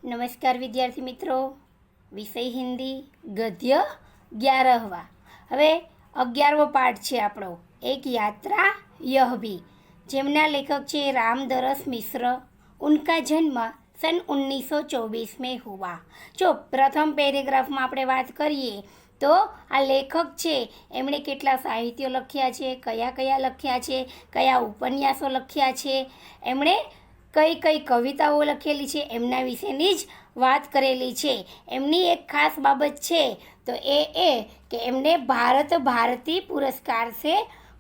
નમસ્કાર વિદ્યાર્થી મિત્રો, વિષય હિન્દી ગદ્ય 11वा। હવે 11વો પાઠ છે આપણો એક યાત્રા यह भी, જેમના લેખક છે રામદરસ મિશ્ર। ઉનકા જન્મ सन 1924 में हुआ। જો પ્રથમ પેરેગ્રાફમાં આપણે વાત કરીએ તો આ લેખક છે એમણે કેટલા સાહિત્યો લખ્યા છે, કયા કયા લખ્યા છે, કયા ઉપન્યાસો લખ્યા છે, એમણે કઈ કઈ કવિતાઓ લખેલી છે, એમના વિશેની જ વાત કરેલી છે। એમની એક ખાસ બાબત છે તો એ કે એમને ભારત ભારતી પુરસ્કાર से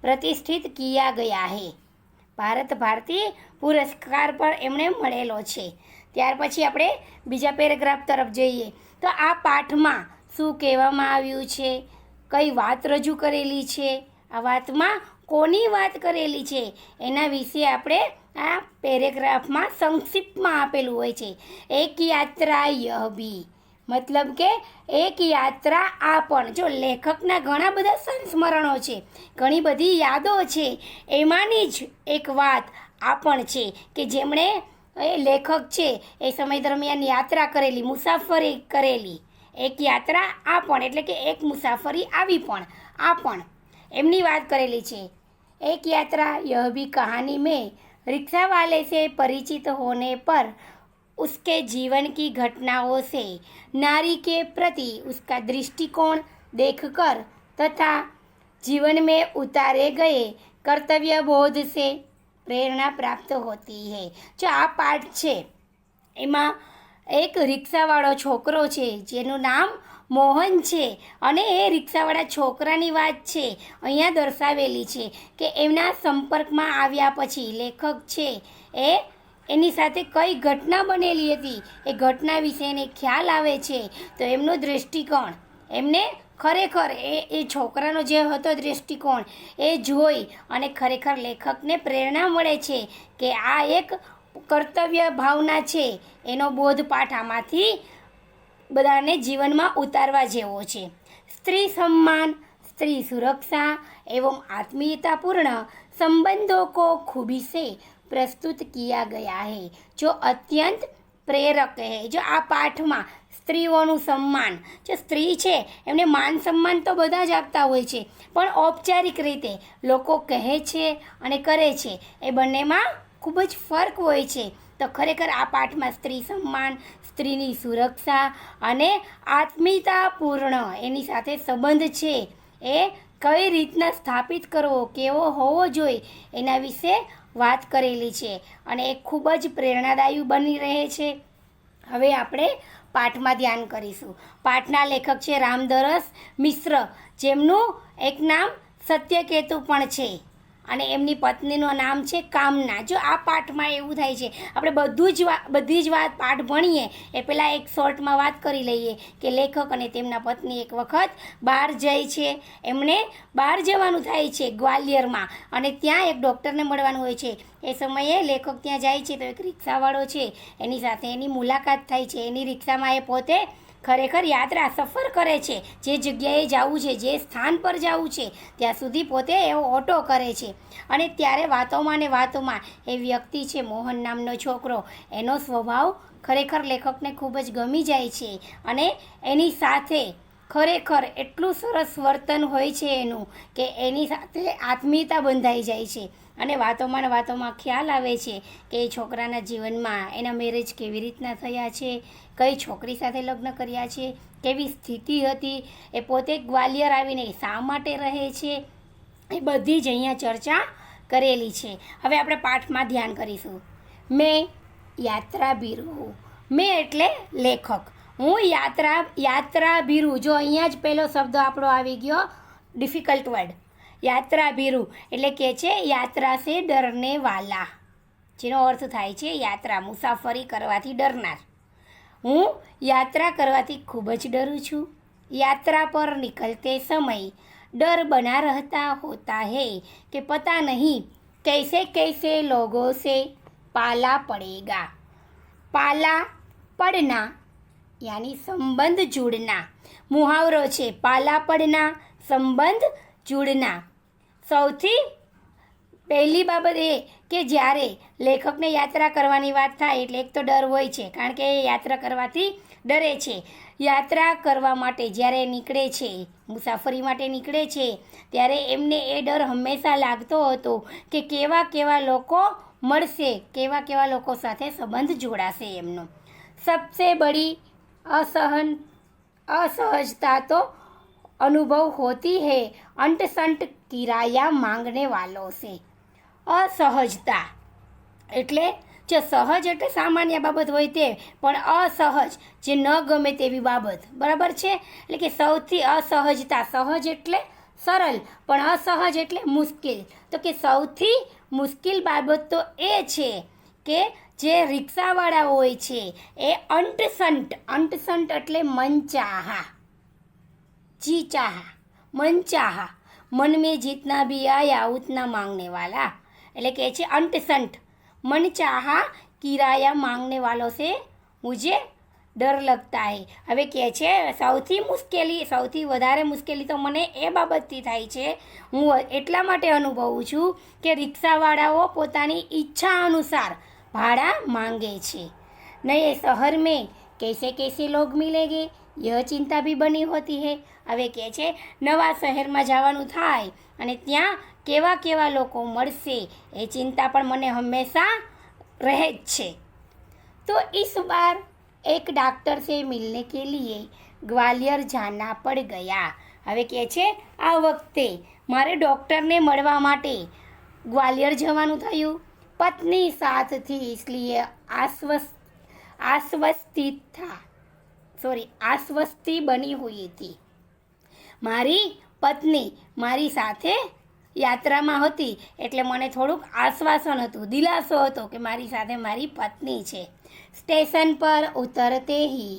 प्रतिष्ठित किया गया है। ભારત ભારતી પુરસ્કાર પર એમણે મળેલો છે। ત્યાર પછી આપણે બીજા પેરેગ્રાફ તરફ જઈએ તો આ પાઠમાં શું કહેવામાં આવ્યું છે, કઈ વાત રજૂ કરેલી છે, આ વાતમાં કોની વાત કરેલી છે એના વિશે આપણે આ પેરેગ્રાફમાં સંક્ષિપ્તમાં આપેલું હોય છે। એક યાત્રા यह भी, મતલબ કે એક યાત્રા આ પણ। જો લેખકના ઘણા બધા સંસ્મરણો છે, ઘણી બધી યાદો છે, એમાંની જ એક વાત આ પણ છે કે જેમણે એ લેખક છે એ સમય દરમિયાન યાત્રા કરેલી, મુસાફરી કરેલી। એક યાત્રા આ પણ એટલે કે એક મુસાફરી આવી પણ આ પણ એમની વાત કરેલી છે। એક યાત્રા यह भी कहानी में रिक्शा वाले से परिचित होने पर उसके जीवन की घटनाओं से नारी के प्रति उसका दृष्टिकोण देखकर तथा जीवन में उतारे गए कर्तव्य बोध से प्रेरणा प्राप्त होती है। जो આ પાઠ છે એમાં એક રિક્ષાવાળો છોકરો છે જેનું નામ મોહન છે અને એ રિક્ષાવાળા છોકરાની વાત છે અહીંયા દર્શાવેલી છે કે એમના સંપર્કમાં આવ્યા પછી લેખક છે એની સાથે કઈ ઘટના બનેલી હતી, એ ઘટના વિશે એને ખ્યાલ આવે છે તો એમનો દૃષ્ટિકોણ, એમને ખરેખર એ છોકરાનો જે હતો દૃષ્ટિકોણ એ જોઈ અને ખરેખર લેખકને પ્રેરણા મળે છે કે આ એક કર્તવ્ય ભાવના છે, એનો બોધપાઠ આમાંથી બધાને જીવનમાં ઉતારવા જેવો છે। स्त्री सम्मान, स्त्री सुरक्षा एवं आत्मीयतापूर्ण संबंधों को खूबी से प्रस्तुत किया गया है जो અત્યંત પ્રેરક है। જો આ પાઠમાં સ્ત્રીઓનું સન્માન, જો સ્ત્રી છે એમને માન સન્માન તો બધા જ આપતા હોય છે પણ ઔપચારિક રીતે લોકો કહે છે અને કરે છે એ બંનેમાં ખૂબ જ ફરક હોય છે। તો ખરેખર આ પાઠમાં સ્ત્રી સન્માન, સ્ત્રીની સુરક્ષા અને આત્મીયતાપૂર્ણ એની સાથે સંબંધ છે એ કઈ રીતના સ્થાપિત કરવો, કેવો હોવો જોઈએ એના વિશે વાત કરેલી છે અને એ ખૂબ જ પ્રેરણાદાયી બની રહે છે। હવે આપણે પાઠમાં ધ્યાન કરીશું। પાઠના લેખક છે રામદરસ મિશ્ર, જેમનું એક નામ સત્યકેતુ પણ છે અને એમની પત્નીનું નામ છે કામના। જો આ પાઠમાં એવું થાય છે આપણે બધી જ વાત પાઠ ભણીએ એ પહેલાં એક શોર્ટમાં વાત કરી લઈએ કે લેખક અને તેમના પત્ની એક વખત બહાર જાય છે, એમણે બહાર જવાનું થાય છે ગ્વાલિયરમાં અને ત્યાં એક ડૉક્ટરને મળવાનું હોય છે। એ સમયે લેખક ત્યાં જાય છે તો એક રિક્ષાવાળો છે એની સાથે એની મુલાકાત થાય છે। એની રિક્ષામાં એ પોતે ખરેખર યાત્રા સફર કરે છે, જે જગ્યાએ જવું છે, જે સ્થાન પર જવું છે ત્યાં સુધી પોતે એવો ઓટો કરે છે અને ત્યારે વાતોમાં ને વાતોમાં એ વ્યક્તિ છે મોહન નામનો છોકરો, એનો સ્વભાવ ખરેખર લેખકને ખૂબ જ ગમી જાય છે અને એની સાથે ખરેખર એટલું સરસ વર્તન હોય છે એનું કે એની સાથે આત્મીયતા બંધાઈ જાય છે અને વાતોમાં ને વાતોમાં ખ્યાલ આવે છે કે એ છોકરાના જીવનમાં એના મેરેજ કેવી રીતના થયા છે, કઈ છોકરી સાથે લગ્ન કર્યા છે, કેવી સ્થિતિ હતી, એ પોતે ગ્વાલિયર આવીને શા માટે રહે છે, એ બધી જ અહીંયા ચર્ચા કરેલી છે। હવે આપણે પાઠમાં ધ્યાન કરીશું। મેં યાત્રા ભીરુ, મેં એટલે લેખક, હું યાત્રા ભીરુ। જો અહીંયા જ પહેલો શબ્દ આપણો આવી ગયો ડિફિકલ્ટ વર્ડ, યાત્રા ભીરુ એટલે કે છે યાત્રા સે ડરને વાલા, જેનો અર્થ થાય છે યાત્રા, મુસાફરી કરવાથી ડરનાર। હું યાત્રા કરવાથી ખૂબ જ ડરું છું। યાત્રા પર નિકલતે સમય डर बना रहता होता है कि पता नहीं कैसे कैसे लोगों से पाला पड़ेगा। पाला पड़ना यानी संबंध जुड़ना, मुहावरो છે પાલા પડના, સંબંધ જોડના। સૌથી પહેલી બાબત એ કે જ્યારે લેખકને યાત્રા કરવાની વાત થાય એટલે એક તો ડર હોય છે, કારણ કે એ યાત્રા કરવાથી ડરે છે. યાત્રા કરવા માટે જ્યારે નીકળે છે, મુસાફરી માટે નીકળે છે, ત્યારે એમને એ ડર હંમેશા લાગતો હતો કે કેવા કેવા લોકો મળશે, કેવા કેવા લોકો સાથે સંબંધ જોડાશે એમનો. સબસે બડી असहजता तो अनुभव होती है अंट संट किराया मांगने वालों से. અસહજતા એટલે જે સહજ એટલે સામાન્ય બાબત હોય તે, પણ અસહજ જે ન ગમે તેવી બાબત, બરાબર છે. એટલે કે સૌથી અસહજતા, સહજ એટલે સરળ, પણ અસહજ એટલે મુશ્કેલ. તો કે સૌથી મુશ્કેલ બાબત તો એ છે કે જે રિક્ષાવાળા હોય છે એ અંટસંટ એટલે મનચાહા, जी चाहा, मन चाहा, मन में जितना भी आया उतना मांगने वाला. એટલે કે છે અંટસંટ, मन चाहा किराया मांगने वालों से मुझे ડર લગતા હે. હવે કહે છે સૌથી વધારે મુશ્કેલી તો મને એ બાબતથી થાય છે, હું એટલા માટે અનુભવું છું કે રિક્ષાવાળાઓ પોતાની ઈચ્છા અનુસાર ભાડા માંગે છે. નए शहर में कैसे कैसे लोग मिलेंगे यह चिंता भी बनी होती है. હવે કહે છે નવા શહેરમાં જવાનું થાય અને ત્યાં કેવા કેવા લોકો મળશે એ ચિંતા પણ મને હંમેશા રહે જ છે. તો इस बार एक डॉक्टर से मिलने के लिए ग्वालियर जाना पड़ गया. હવે કહે છે આ વખતે મારે ડૉક્ટરને મળવા માટે ગ્વાલિયર જવાનું થયું. પત્ની સાથ થી इसलिए આશ્વસ્તિ બની हुई थी. મારી પત્ની મારી સાથે યાત્રામાં હતી એટલે મને થોડુંક આશ્વાસન હતું, દિલાસો હતો કે મારી સાથે મારી પત્ની છે. સ્ટેશન પર ઉતરતે હી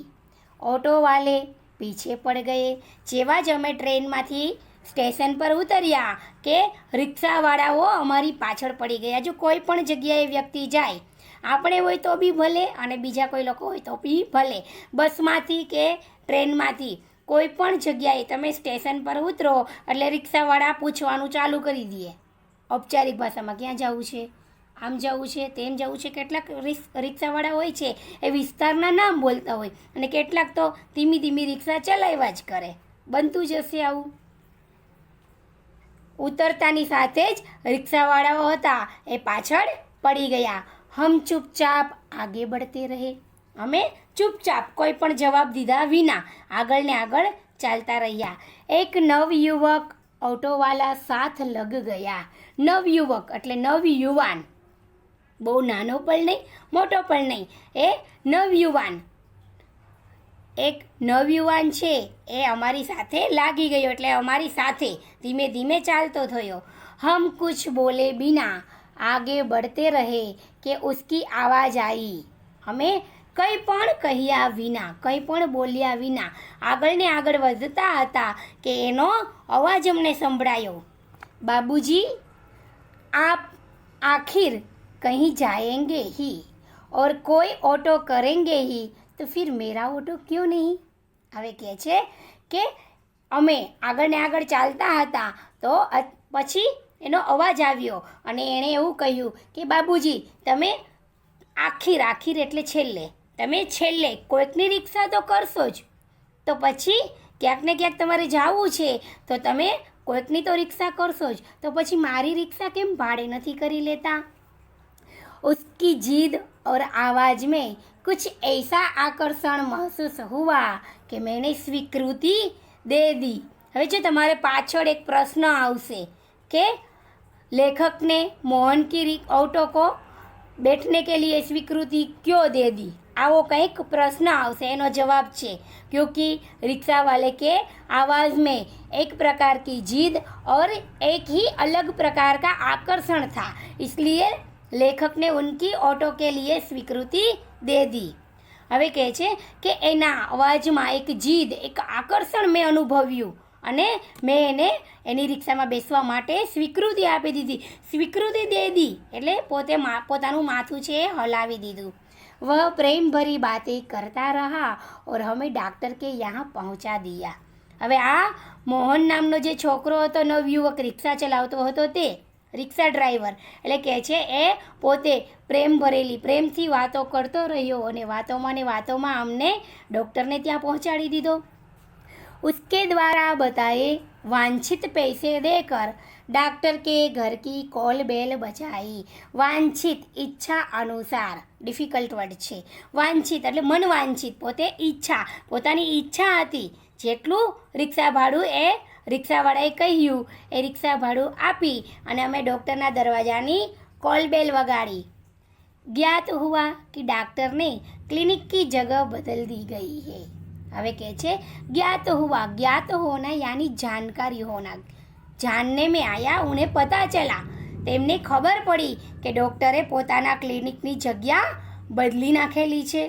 ઓટો વાલે પીછે પડ ગયે. જેવા જ અમે ટ્રેનમાંથી સ્ટેશન પર ઉતર્યા કે રિક્ષાવાળાઓ અમારી પાછળ પડી ગયા. જો કોઈ પણ જગ્યાએ વ્યક્તિ જાય, આપણે હોય તો બી ભલે અને બીજા કોઈ લોકો હોય તો બી ભલે, બસમાંથી કે ટ્રેનમાંથી કોઈ પણ જગ્યાએ તમે સ્ટેશન પર ઉતરો એટલે રિક્ષાવાળા પૂછવાનું ચાલુ કરી દે ઔપચારિક ભાષામાં, ક્યાં જવું છે, આમ જવું છે, તેમ જવું છે. કેટલાક રિક્ષાવાળા હોય છે એ વિસ્તારના નામ બોલતા હોય અને કેટલાક તો ધીમી ધીમી રિક્ષા ચલાવ્યા જ કરે. બનતું જશે આવું. ઉતરતાની સાથે જ રિક્ષાવાળાઓ હતા એ પાછળ પડી ગયા. હમ ચૂપચાપ આગે બઢતે રહે. અમે ચૂપચાપ કોઈ પણ જવાબ દીધા વિના આગળ ને આગળ ચાલતા રહ્યા. એક નવયુવક ઓટોવાલા સાથ લગ ગયા. નવયુવક એટલે નવયુવાન, બહુ નાનો પણ નહીં મોટો પણ નહીં, એ નવયુવાન, એક નવયુવાન છે એ અમારી સાથે લાગી ગયો એટલે અમારી સાથે ધીમે ધીમે ચાલતો થયો. હમ કુછ બોલે બિના આગે બઢતે રહે કે ઉસકી આવાજ આવી. અમે કંઈ પણ કહ્યા વિના, કંઈ પણ બોલ્યા વિના આગળ ને આગળ વધતા હતા કે એનો અવાજ અમને સંભળાયો. બાબુજી આપ આખિર कहीं जाएंगे ही और कोई ऑटो करेंगे ही तो फिर मेरा ऑटो क्यों नहीं. હવે કહે છે કે અમે આગળ ને આગળ ચાલતા હતા તો પછી એનો અવાજ આવ્યો અને એણે એવું કહ્યું કે બાબુજી તમે આખિર એટલે છેલ્લે, તમે છેલ્લે કોઈકની રિક્ષા તો કરશો જ, તો પછી ક્યાંક ને ક્યાંક તમારે જવું છે તો તમે કોઈકની તો રિક્ષા કરશો જ, તો પછી મારી રિક્ષા કેમ ભાડે નથી કરી લેતા. उसकी जिद और आवाज़ में कुछ ऐसा आकर्षण महसूस हुआ कि मैंने स्वीकृति दे दी. હવે જો તમારે પાછળ એક પ્રશ્ન આવશે કે लेखक ने मोहन की ऑटो को बैठने के लिए स्वीकृति क्यों दे दी, आओ કંઈક પ્રશ્ન આવશે. એનો જવાબ છે क्योंकि रिक्शा वाले के आवाज़ में एक प्रकार की जिद और एक ही अलग प्रकार का आकर्षण था, इसलिए लेखक ने उनकी ऑटो के लिए स्वीकृति दे दी. હવે કહે છે કે એના અવાજમાં એક જીદ, એક આકર્ષણ મેં અનુભવ્યું અને મેં એને એની રિક્ષામાં બેસવા માટે સ્વીકૃતિ આપી દીધી. સ્વીકૃતિ દે દી એટલે પોતાનું માથું છે એ હલાવી દીધું. વહ પ્રેમ ભરી બાतें કરતા રહા और हमें डॉक्टर के यहाँ पहुँचा दिया. હવે આ મોહન નામનો જે છોકરો હતો, નવયુવક રિક્ષા ચલાવતો હતો, તે રિક્ષા ડ્રાઈવર એટલે કહે છે એ પોતે પ્રેમથી વાતો કરતો રહ્યો અને વાતોમાં ને વાતોમાં અમને ડૉક્ટરને ત્યાં પહોંચાડી દીધો. उसके द्वारा बताए वांछित पैसे देकर डॉक्टर के घर की कॉल बेल बजाई. वांछित ઈચ્છા અનુસાર, ડિફિકલ્ટ વર્ડ છે. વાંછિત એટલે મન વાંછિત, પોતે ઈચ્છા, પોતાની ઈચ્છા હતી જેટલું રિક્ષા ભાડું એ રિક્ષાવાળાએ કહ્યું એ રિક્ષા ભાડું આપી અને અમે ડૉક્ટરના દરવાજાની कॉल बेल वगाड़ी. ज्ञात हुआ कि डॉक्टर ने क्लिनिक की जगह बदल दी गई है. હવે કહે છે ज्ञात हुआ, ज्ञात होना यानी जानकारी होना. जानने में आया, उन्हें पता चला, તેમને ખબર પડી કે ડૉક્ટરે પોતાના ક્લિનિકની જગ્યા બદલી નાખેલી છે.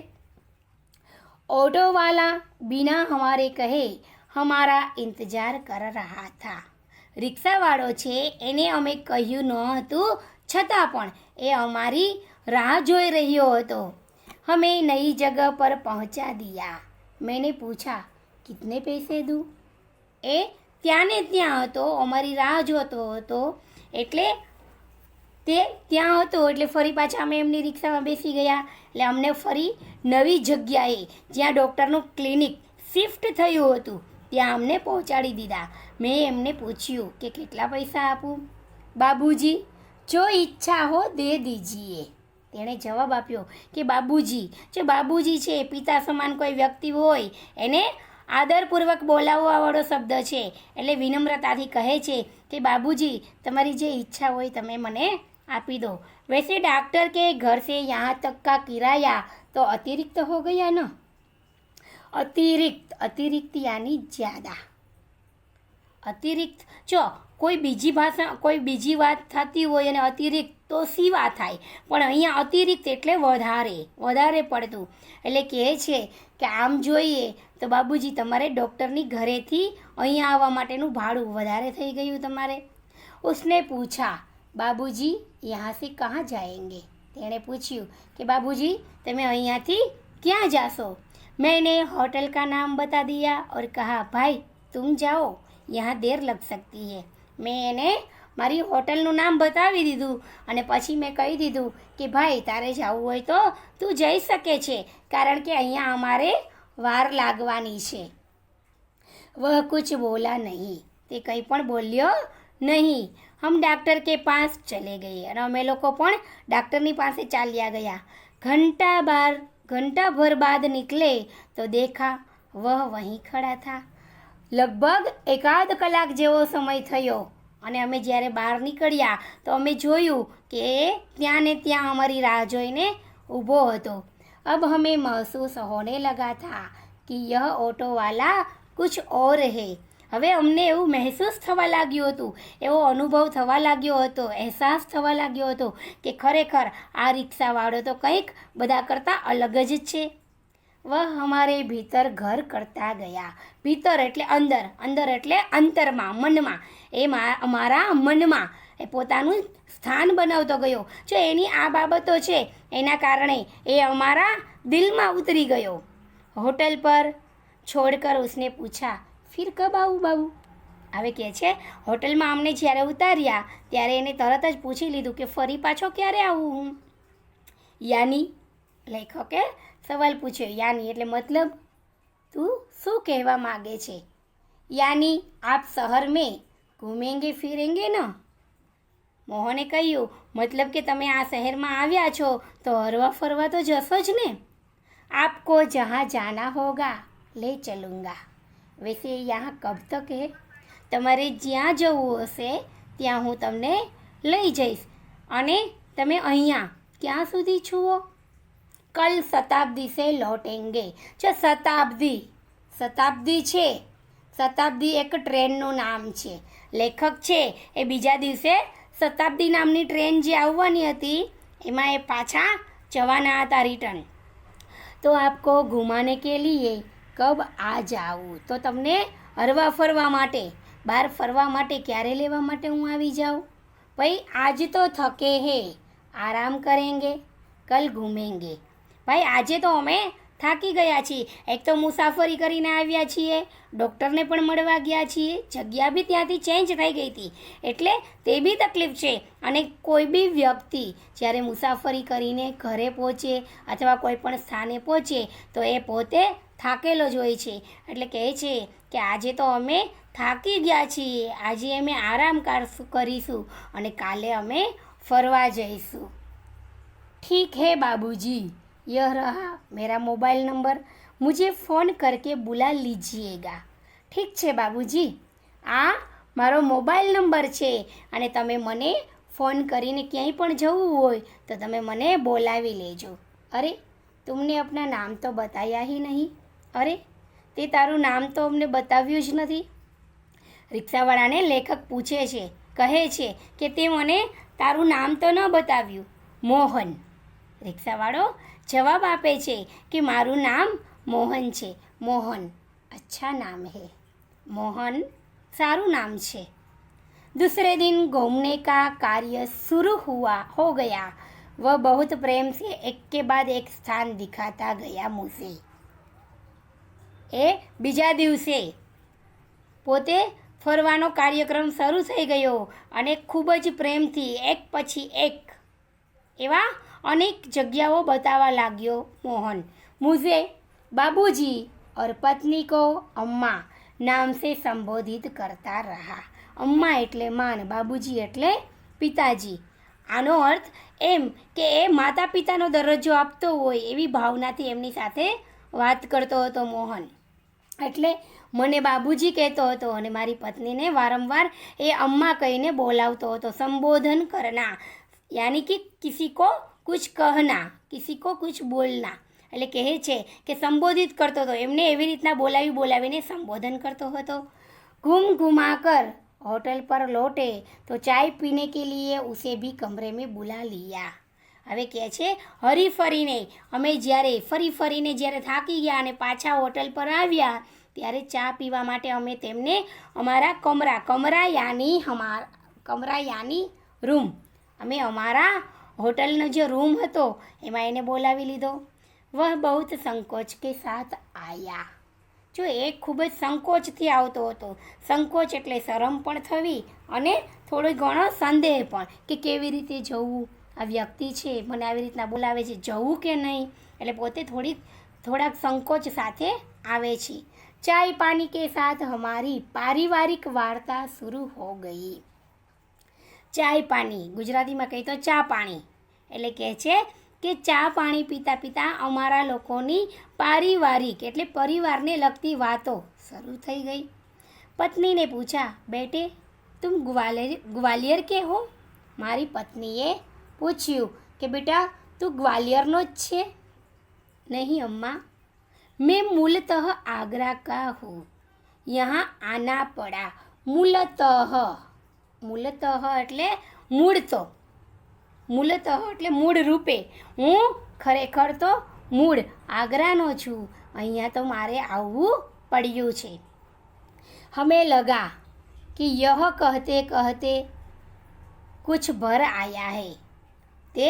ऑटो वाला बिना हमारे कहे हमारा इंतजार कर रहा था. રિક્ષાવાળો છે એને અમે કહ્યું ન હતું છતાં પણ એ અમારી રાહ જોઈ રહ્યો હતો. हमें नई जगह पर पहुंचा दिया. मैंने पूछा कितने पैसे दूँ. એ ત્યાં ને ત્યાં હતો, અમારી રાહ જોતો હતો એટલે તે ત્યાં હતો એટલે ફરી પાછા અમે એમની રિક્ષામાં બેસી ગયા એટલે અમને ફરી નવી જગ્યાએ જ્યાં ડૉક્ટરનું ક્લિનિક શિફ્ટ થયું હતું ત્યાં અમને પહોંચાડી દીધા. મેં એમને પૂછ્યું કે કેટલા પૈસા આપું. બાબુજી જો ઈચ્છા હો દે દીજીએ. તેણે જવાબ આપ્યો કે બાબુજી, જો બાબુજી છે પિતા સમાન કોઈ વ્યક્તિ હોય એને આદરપૂર્વક બોલાવવાવાળો શબ્દ છે એટલે વિનમ્રતાથી કહે છે કે બાબુજી તમારી જે ઈચ્છા હોય તમે મને આપી દો. वैसे डॉक्टर के घर से यहाँ तक का किराया तो अतिरिक्त हो गया ना. अतिरिक्त यानी ज़्यादा. અતિરિક્ત જો કોઈ બીજી વાત થતી હોય અને અતિરિક્ત તો સીવા થાય, પણ અહીંયા અતિરિક્ત એટલે વધારે પડતું. એટલે કહે છે કે આમ જોઈએ તો બાબુજી તમારે ડૉક્ટરની ઘરેથી અહીંયા આવવા માટેનું ભાડું વધારે થઈ ગયું તમારે. उसने पूछा बाबूजी यहाँ से कहाँ जाएंगे. તેણે પૂછ્યું કે બાબુજી તમે અહીંયાથી ક્યાં જાશો. मैंने होटल का नाम बता दिया और कहा भाई तुम जाओ, यहाँ देर लग सकती है. મેં એને મારી હોટલનું નામ બતાવી દીધું અને પછી મેં કહી દીધું કે ભાઈ તારે જવું હોય તો તું જઈ શકે છે કારણ કે અહીંયા અમારે વાર લાગવાની છે. વહ કુછ બોલા નહીં. તે કંઈ પણ બોલ્યો નહીં. હમ ડૉક્ટર કે પાસ ચલે ગયે અને અમે લોકો પણ ડૉક્ટરની પાસે ચાલ્યા ગયા. घंटा भर बाद निकले तो देखा वह वहीं खड़ा था. લગભગ એકાદ કલાક જેવો સમય થયો અને અમે જ્યારે બહાર નીકળ્યા તો અમે જોયું કે એ ત્યાં ને ત્યાં અમારી રાહ જોઈને ઊભો હતો. अब हमें महसूस होने लगा था कि यह ऑटो वाला कुछ और है. હવે અમને એવું મહેસૂસ થવા લાગ્યું હતું, એવો અનુભવ થવા લાગ્યો હતો, અહેસાસ થવા લાગ્યો હતો કે ખરેખર આ રિક્ષાવાળો તો કંઈક બધા કરતાં અલગ જ છે. વહ હમારે ભીતર ઘર કરતા ગયા. ભીતર એટલે અંદર એટલે અંતરમાં, મનમાં. એ અમારા મનમાં એ પોતાનું સ્થાન બનાવતો ગયો. જો એની આ બાબતો છે એના કારણે એ અમારા દિલમાં ઉતરી ગયો. હોટલ પર છોડકર ઉસને પૂછા ફિર કબ આવું બાબુ. હવે કહે છે હોટલમાં અમને જ્યારે ઉતાર્યા ત્યારે એને તરત જ પૂછી લીધું કે ફરી પાછો ક્યારે આવું હું. યાની લેખકે સવાલ પૂછ્યો. યાની એટલે મતલબ તું શું કહેવા માગે છે. યાની આપ શહેર મેં ઘૂમેંગે ફિરેંગે ન. મોહને કહ્યું મતલબ કે તમે આ શહેરમાં આવ્યા છો તો હરવા ફરવા તો જશો જ ને. આપકો જहाँ જાના હોગા લે ચલુંગા. વૈસે યહાં કબ તક હે. તમારે જ્યાં જવું હશે ત્યાં હું તમને લઈ જઈશ. અને તમે અહીંયા ક્યાં સુધી છુઓ. કલ શતાબ્દી સે લૌટેંગે. જો શતાબ્દી છે, શતાબ્દી એક ટ્રેનનું નામ છે. લેખક છે એ બીજા દિવસે શતાબ્દી નામની ટ્રેન જે આવવાની હતી એમાં એ પાછા જવાના હતા રિટર્ન. તો આપકો ઘુમાને કે લીએ કબ આ જાઉં. તો તમને હરવા ફરવા માટે, બહાર ફરવા માટે ક્યારે લેવા માટે હું આવી જાઉં. ભાઈ આજ તો થકે હે, આરામ કરેંગે, કલ ઘૂમેંગે. ભાઈ આજે તો અમે થાકી ગયા છીએ. એક તો મુસાફરી કરીને આવ્યા છીએ, ડૉક્ટરને પણ મળવા ગયા છીએ, જગ્યા બી ત્યાંથી ચેન્જ થઈ ગઈ હતી, એટલે તે બી તકલીફ છે. અને કોઈ બી વ્યક્તિ જ્યારે મુસાફરી કરીને ઘરે પહોંચે અથવા કોઈ પણ સ્થાને પહોંચે તો એ પોતે થાકેલો જ હોય છે. એટલે કહે છે કે આજે તો અમે થાકી ગયા છીએ, આજે અમે આરામ કરીશું અને કાલે અમે ફરવા જઈશું. ठीक है बाबूजी, यह रहा मेरा मोबाइल नंबर, मुझे फ़ोन करके बुला लीजिएगा. ઠીક છે બાબુજી, આ મારો મોબાઈલ નંબર છે અને તમે મને ફોન કરીને ક્યાંય પણ જવું હોય તો તમે મને બોલાવી લેજો. અરે तुमने अपना नाम तो बताया ही नहीं. અરે તે તારું નામ તો અમને બતાવ્યું જ નથી. રિક્ષાવાળાને લેખક પૂછે છે, કહે છે કે તે મને તારું નામ તો ન બતાવ્યું. મોહન. રિક્ષાવાળો જવાબ આપે છે કે મારું નામ મોહન છે. મોહન अच्छा नाम है. मोहन सारू नाम છે. दूसरे दिन घूमने का कार्य शुरू हो गया. वह बहुत प्रेम से एक के बाद एक स्थान दिखाता गया मुझे. એ બીજા દિવસે પોતે ફરવાનો કાર્યક્રમ શરૂ થઈ ગયો અને ખૂબ જ પ્રેમથી એક પછી એક એવા अनेक जगहों बतावा लाग्यो मोहन. मुझे बाबूजी और पत्नी को अम्मा नाम से संबोधित करता रहा. अम्मा एटले मां, बाबूजी एटले पिताजी. आनो अर्थ एम के ए माता पितानो दरज्जो आपतो होय एवी भावनाथी एमनी साथे वात करतो हतो मोहन. એટલે મને બાબુજી કહેતો હતો અને મારી પત્નીને વારંવાર એ અમ્મા કહીને બોલાવતો હતો. સંબોધન કરના યાની કે કિસી કો कुछ कहना, किसी को कुछ बोलना. એટલે કહે છે કે સંબોધિત કરતો હતો, એમને એવી રીતના બોલાવીને સંબોધન કરતો હતો. घूम घुमा कर होटल पर लौटे तो चाय पीने के लिए उसे भी कमरे में बुला लिया. હવે કહે છે હરીફરીને અમે ફરીને જ્યારે થાકી ગયા અને પાછા હોટલ પર આવ્યા ત્યારે ચા પીવા માટે અમે તેમને અમારા કમરા યાની રૂમ, અમે અમારા होटलનો जो रूम હતો એમાં એને બોલાવી લીધો. વહ બહુત સંકોચ કે સાથ આયા. જો એ ખૂબ જ સંકોચથી આવતો હતો. સંકોચ એટલે શરમ પણ થવી અને થોડો ઘણો સંદેહ પણ કે કેવી રીતે જવું, આ વ્યક્તિ છે મને આવી રીતના બોલાવે છે, જવું કે નહીં. એટલે પોતે થોડાક સંકોચ સાથે આવે છે. ચાય પાણી કે સાથ હમારી પારિવારિક વાર્તા શુरू हो गई. ચાય પાણી ગુજરાતીમાં કહી તો ચા પાણી એટલે કહે છે કે ચા પાણી પીતા પીતા અમારા લોકોની પારિવારિક એટલે પરિવારને લગતી વાતો શરૂ થઈ ગઈ. પત્નીને પૂછા, બેટે તુમ ગ્વાલિયર કે હો? મારી પત્નીએ પૂછ્યું કે બેટા તું ગ્વાલિયરનો જ છે? નહીં અમ્મા, मैं मूलतः आगरा का हूँ, यहाँ आना पड़ा. मूलतः એટલે મૂળતઃ એટલે મૂળ રૂપે. હું ખરેખર તો મૂળ આગ્રાનો છું, અહીંયા તો મારે આવવું પડ્યું છે. हमें लगा कि यह कहते कहते कुछ भर आया है. તે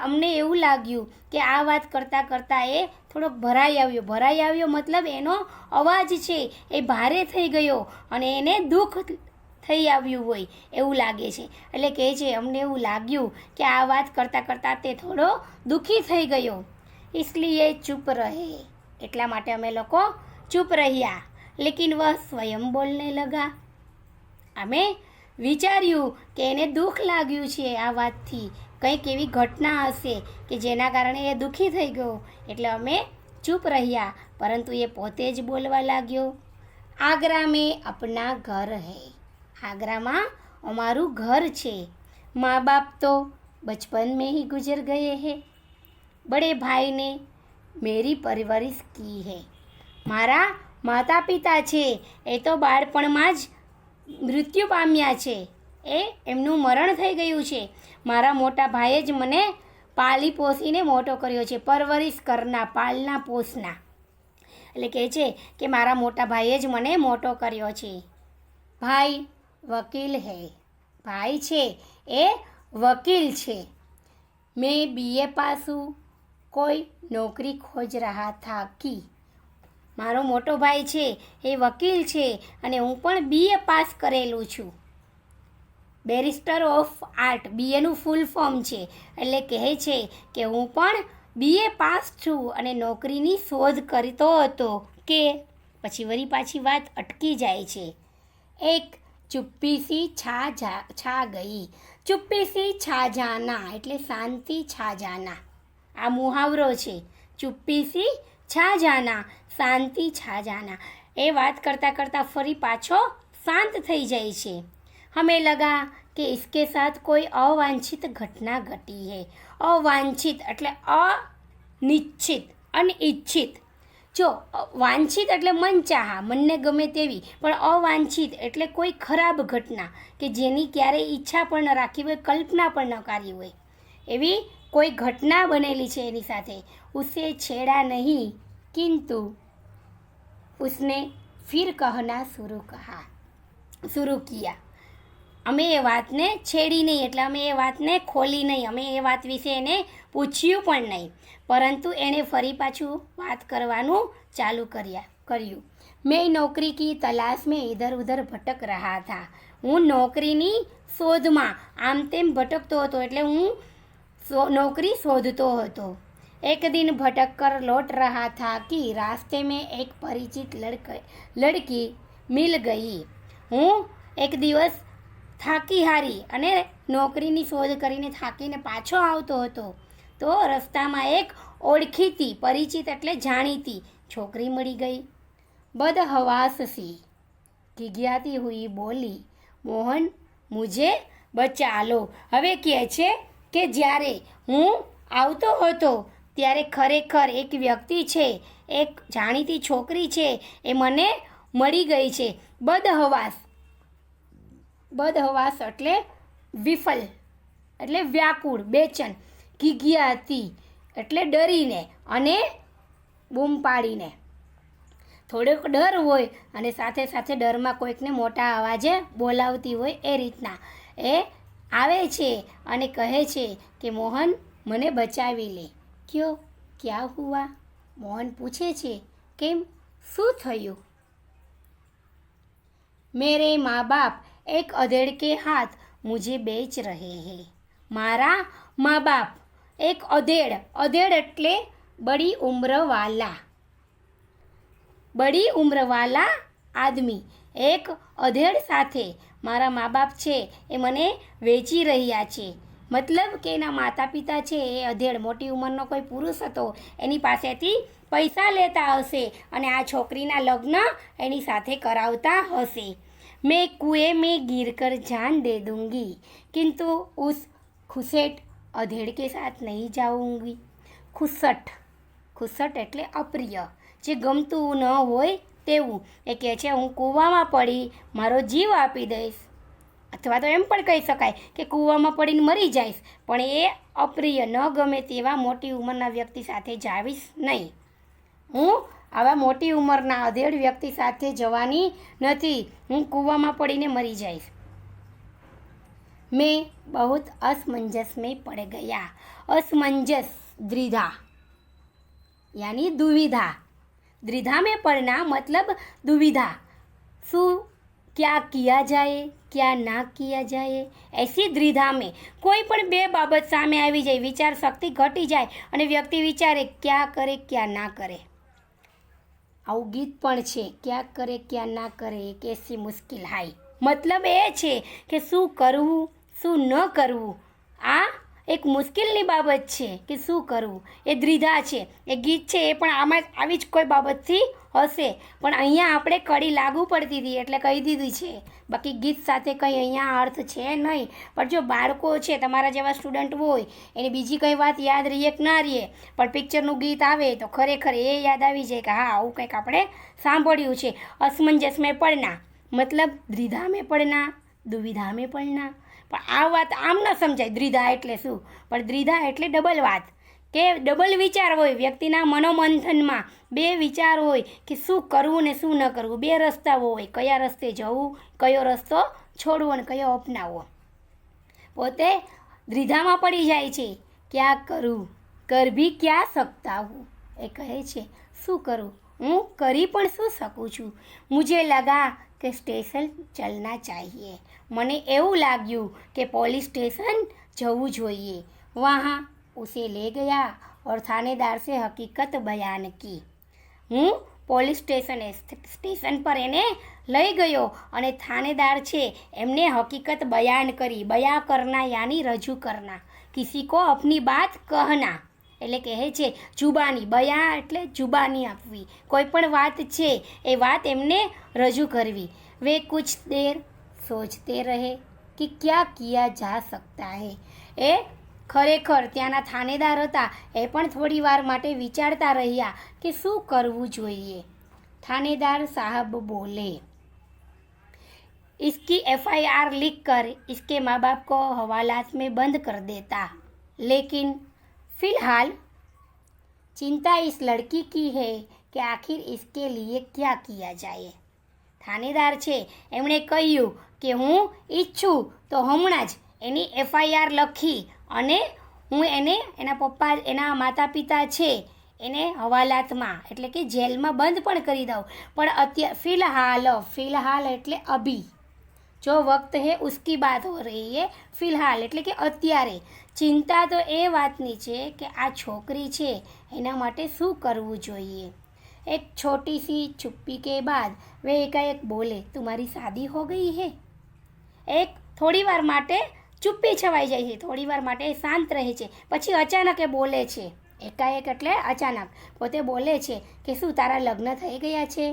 અમને એવું લાગ્યું કે આ વાત કરતાં કરતાં એ થોડોક ભરાઈ આવ્યો મતલબ એનો અવાજ છે એ ભારે થઈ ગયો અને એને દુઃખ થઈ આવ્યું હોય એવું લાગે છે. એટલે કહે છે અમને એવું લાગ્યું કે આ વાત કરતાં કરતાં તે થોડો દુઃખી થઈ ગયો. इसलिए चुप रहे, એટલા માટે અમે લોકો ચૂપ રહ્યા. લેકિન વહ સ્વયં બોલને લગા. અમે વિચાર્યું કે એને દુઃખ લાગ્યું છે આ વાતથી, કંઈક એવી ઘટના હશે કે જેના કારણે એ દુઃખી થઈ ગયો, એટલે અમે ચૂપ રહ્યા. પરંતુ એ પોતે જ બોલવા લાગ્યો. આગ્રા મેં અપના ઘર હૈ. આગ્રામાં અમારું ઘર છે. माँ बाप तो बचपन में ही गुजर गए हैं. बड़े भाई ने मेरी परवरिश की है. મારા માતા પિતા છે એ તો બાળપણમાં જ મૃત્યુ પામ્યા છે, એમનું મરણ થઈ ગયું છે. મારા મોટા ભાઈએ જ મને પાલી પોસીને મોટો કર્યો છે. પરવરિશ કરના, પાલના પોસના એટલે કહે છે કે મારા મોટા ભાઈએ જ મને મોટો કર્યો છે. ભાઈ વકીલ હૈ. ભાઈ છે એ વકીલ છે. મેં BA પાસ હું, कोई नौकरी खोज रहा था कि મારો મોટો ભાઈ છે એ વકીલ છે અને હું પણ BA પાસ કરેલું છું. બેરિસ્ટર ઓફ આર્ટ BAનું ફૂલ ફોર્મ છે, એટલે કહે છે કે હું પણ BA પાસ છું અને નોકરીની શોધ કરતો હતો કે પછી વળી પાછી વાત અટકી જાય છે. એક ચુપ્પી સી છા ગઈ. ચુપ્પી સી છા જાના એટલે શાંતિ છા જાના. આ મુહાવરો છે. ચુપ્પી સી છા જાના, શાંતિ છા જાના. એ વાત કરતાં કરતાં ફરી પાછો શાંત થઈ જાય છે. हमें लगा कि इसके साथ कोई अवांछित घटना घटी है. अवांछित એટલે અનિશ્ચિત, અનિચ્છિત. જો વાંછિત એટલે મનચાહા, મનને ગમે તેવી, પણ અવાંછિત એટલે કોઈ ખરાબ ઘટના કે જેની ક્યારેય ઈચ્છા પણ ન રાખી હોય, કલ્પના પણ ન કરી હોય, એવી કોઈ ઘટના બનેલી છે એની સાથે. ઉસે છેડા નહીં किंतु उसने फिर कहना शुरू किया. અમે એ વાતને છેડી નહીં એટલે અમે એ વાતને ખોલી નહીં, અમે એ વાત વિશે એને પૂછ્યું પણ નહીં, પરંતુ એણે ફરી પાછું વાત કરવાનું ચાલુ કર્યું. મેં નોકરી કી તલાશ મેં ઇધર ઉધર ભટક રહા થા. હું નોકરીની શોધમાં આમ તેમ ભટકતો હતો, એટલે હું નોકરી શોધતો હતો. एक दिन भटक कर लौट रहा था कि रास्ते में एक परिचित लड़की मिल गई. હું એક દિવસ થાકી હારી અને નોકરીની શોધ કરીને થાકીને પાછો આવતો હતો તો રસ્તામાં એક ઓળખીતી, પરિચિત એટલે જાણીતી છોકરી મળી ગઈ. બદહવાસ સી ઘિઘિયાતી હુઈ બોલી, મોહન મુझे બચા લો. હવે કહે છે કે જ્યારે હું આવતો હતો ત્યારે ખરેખર એક વ્યક્તિ છે, એક જાણીતી છોકરી છે, એ મને મળી ગઈ છે. બદહવાસ એટલે વિફલ એટલે વ્યાકુળ, બેચેન. ઘીઘિયાતી એટલે ડરીને અને બૂમ પાડીને. થોડોક ડર હોય અને સાથે સાથે ડરમાં કોઈકને મોટા અવાજે બોલાવતી હોય એ રીતના એ આવે છે અને કહે છે કે મોહન મને બચાવી લે. ક્યો ક્યા હુઆ? મોહન પૂછે છે કેમ, શું થયું? મેરે મા બાપ એક અધેડ કે હાથ મુझे બેચ રહે હૈ. મારા મા બાપ એક અધેડ એટલે બડી ઉમ્રવાલા આદમી. એક અધેડ સાથે મારા મા બાપ છે એ મને વેચી રહ્યા છે. મતલબ કે એના માતા પિતા છે એ અધેડ, મોટી ઉંમરનો કોઈ પુરુષ હતો, એની પાસેથી પૈસા લેતા હશે અને આ છોકરીના લગ્ન એની સાથે કરાવતા હશે. मैं कुएं में गिरकर जान दे दूंगी किंतु उस खुसेट अधेड़ के साथ नहीं जाऊंगी. ખુસટ એટલે અપ્રિય, જે ગમતું ન હોય તેવું. એ કહે છે હું કૂવામાં પડી મારો જીવ આપી દઈશ, અથવા તો એમ પણ કહી શકાય કે કૂવામાં પડીને મરી જઈશ, પણ એ અપ્રિય, ન ગમે તેવા મોટી ઉંમરના વ્યક્તિ સાથે જાવીશ નહીં. હું આવા મોટી ઉંમરના અધેડ વ્યક્તિ સાથે જવાની નથી, હું કૂવામાં પડીને મરી જઈશ. મેં બહુત असमंजस में पड़ गया. असमंजस द्विधा यानी दुविधा. द्विधा में पड़ना मतलब दुविधा. શું क्या किया जाए क्या ना किया जाए, ऐसी દ્વિધા મેં. કોઈ પણ બે બાબત સામે આવી જાય, વિચાર શક્તિ ઘટી જાય અને વ્યક્તિ વિચારે ક્યાં કરે ક્યાં ના કરે. આવું ગીત પણ છે, ક્યાં કરે ક્યાં ના કરે એક એસી મુશ્કેલ હાઈ. મતલબ એ છે કે શું કરવું શું ન કરવું, આ એક મુશ્કેલની બાબત છે કે શું કરવું. એ દ્વિધા છે. એ ગીત છે એ પણ આમાં આવી જ કોઈ બાબતથી હશે, પણ અહીંયા આપણે કડી લાગુ પડતી હતી એટલે કહી દીધી છે, બાકી ગીત સાથે કંઈ અહીંયા અર્થ છે નહીં. પણ જો બાળકો છે, તમારા જેવા સ્ટુડન્ટ હોય, એને બીજી કંઈ વાત યાદ રહીએ કે ના રહીએ, પણ પિક્ચરનું ગીત આવે તો ખરેખર એ યાદ આવી જાય કે હા આવું કંઈક આપણે સાંભળ્યું છે. असमंजस में पड़ना मतलब દ્વિધા में पड़ना, दुविधा में पड़ना. પણ આ વાત આમ ન સમજાય દ્વિધા એટલે શું, પણ દ્વિધા એટલે ડબલ વાત, કે ડબલ વિચાર હોય વ્યક્તિના મનોમંથનમાં. બે વિચાર હોય કે શું કરવું ને શું ન કરવું, બે રસ્તાઓ હોય, કયા રસ્તે જવું, કયો રસ્તો છોડવો અને કયો અપનાવવો. પોતે દ્વિધામાં પડી જાય છે, ક્યાં કરું कर भी क्या सकता हूँ. એ કહે છે શું કરું, હું કરી પણ શું શકું છું. મુझे लगा કે સ્ટેશન ચલના चाहिए. મને એવું લાગ્યું કે પોલીસ સ્ટેશન જવું જોઈએ. वहाँ उसे ले गया और थानेदार से हकीकत बयान की. હું પોલીસ સ્ટેશન પર એને લઈ ગયો અને થાનેદાર છે એમને હકીકત બયાન કરી. બયા કરના યાની રજૂ કરના. કિસી કો અપની બાત કહના એટલે કહે છે જુબાની. બયા એટલે જુબાની આપવી. કોઈ પણ વાત છે એ વાત એમને રજૂ કરવી. વે કુછ દેર સોચતે રહે કે ક્યા કિયા જા સકતા હૈ. એ ખરેખર ત્યાંના થાનેદાર હતા એ પણ થોડી વાર માટે વિચારતા રહ્યા કે શું કરવું જોઈએ. थानेदार साहब बोले, इसकी FIR लिख कर इसके माँ बाप को हवालात में बंद कर देता, लेकिन फिलहाल चिंता इस लड़की की है कि आखिर इसके लिए क्या किया जाए. થાનેદાર છે એમણે કહ્યું કે હું ઈચ્છું તો હમણાં જ એની FIR લખી અને હું એને એના પપ્પા એના માતા પિતા છે એને હવાલાતમાં એટલે કે જેલમાં બંધ પણ કરી દઉં. પણ ફિલહાલ એટલે અભી. જો વક્ત હે ઉસકી બાત હો રહી હે. ફિલહાલ એટલે કે અત્યારે. ચિંતા તો એ વાતની છે કે આ છોકરી છે એના માટે શું કરવું જોઈએ. एक छोटी सी चुप्पी के बाद वे एकाएक बोले, तुम्हारी शादी हो गई है. एक થોડી વાર માટે ચુપ્પી છવાઈ જાય છે, થોડી વાર માટે શાંત રહે છે, પછી અચાનક એ બોલે છે. એકાએક એટલે અચાનક. પોતે બોલે છે કે શું તારા લગ્ન થઈ ગયા છે.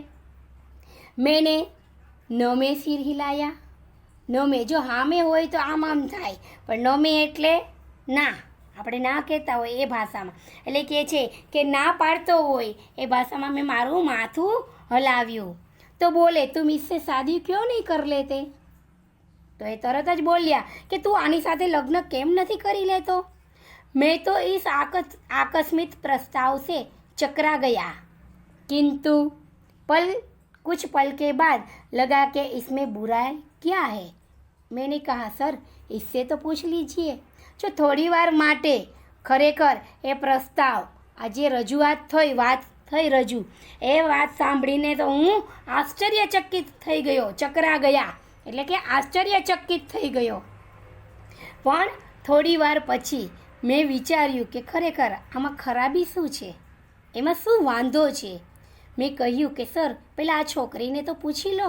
મેને નમે સિર હિલાયા. નમે જો હામે હોય તો આમ થાય, પણ નમે એટલે ના. આપણે ના કહેતા હોય એ ભાષામાં એટલે કહે છે કે ના પાડતો હોય એ ભાષામાં મેં મારું માથું હલાવ્યું. તો બોલે તુમ इससे शादी क्यों नहीं कर लेते. તો એ તરત જ બોલ્યા કે તું આની સાથે લગ્ન કેમ નથી કરી લેતો. मैं तो इस आकस्मिक प्रस्ताव से चकरा गया, किंतु कुछ पल के बाद लगा कि इसमें बुराई क्या है. मैंने कहा सर इससे तो पूछ लीजिए. જો થોડી વાર માટે ખરેખર એ પ્રસ્તાવ આજે રજૂઆત થઈ, વાત થઈ રજૂ, એ વાત સાંભળીને તો હું આશ્ચર્યચકિત થઈ ગયો. ચકરા ગયા એટલે કે આશ્ચર્યચકિત થઈ ગયો. પણ થોડી વાર પછી મેં વિચાર્યું કે ખરેખર આમાં ખરાબી શું છે, એમાં શું વાંધો છે. મેં કહ્યું કે સર પહેલાં આ છોકરીને તો પૂછી લો.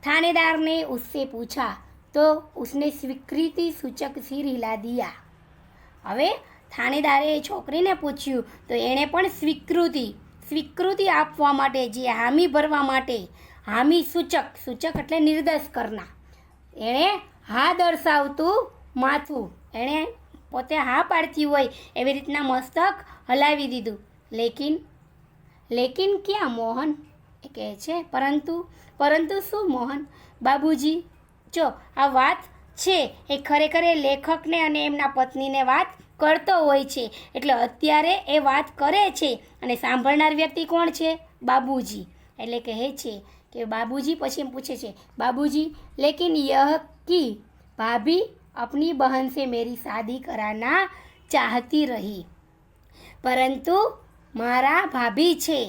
થાનેદારને ઉસસે પૂછા તો उसने સ્વીકૃતિ સૂચક સિર હિલા દિયા. હવે થાનેદારે એ છોકરીને પૂછ્યું તો એણે પણ સ્વીકૃતિ આપવા માટે, જે હામી ભરવા માટે, હામી સૂચક એટલે નિર્દેશ કરના, એણે હા દર્શાવતું માથું, એણે પોતે હા પાડતી હોય એવી રીતના મસ્તક હલાવી દીધું. લેકિન ક્યાં મોહન એ કહે છે પરંતુ શું મોહન. બાબુજી જો આ વાત છે એ ખરેખર એ લેખકને અને એમના પત્નીને વાત કરતો હોય છે, એટલે અત્યારે એ વાત કરે છે અને સાંભળનાર વ્યક્તિ કોણ છે, બાબુજી. એટલે કહે છે કે બાબુજી, પછી એમ પૂછે છે બાબુજી લેकिन यह कि भाभी अपनी बहन से मेरी शादी कराना चाहती रही, પરંતુ મારા ભાભી છે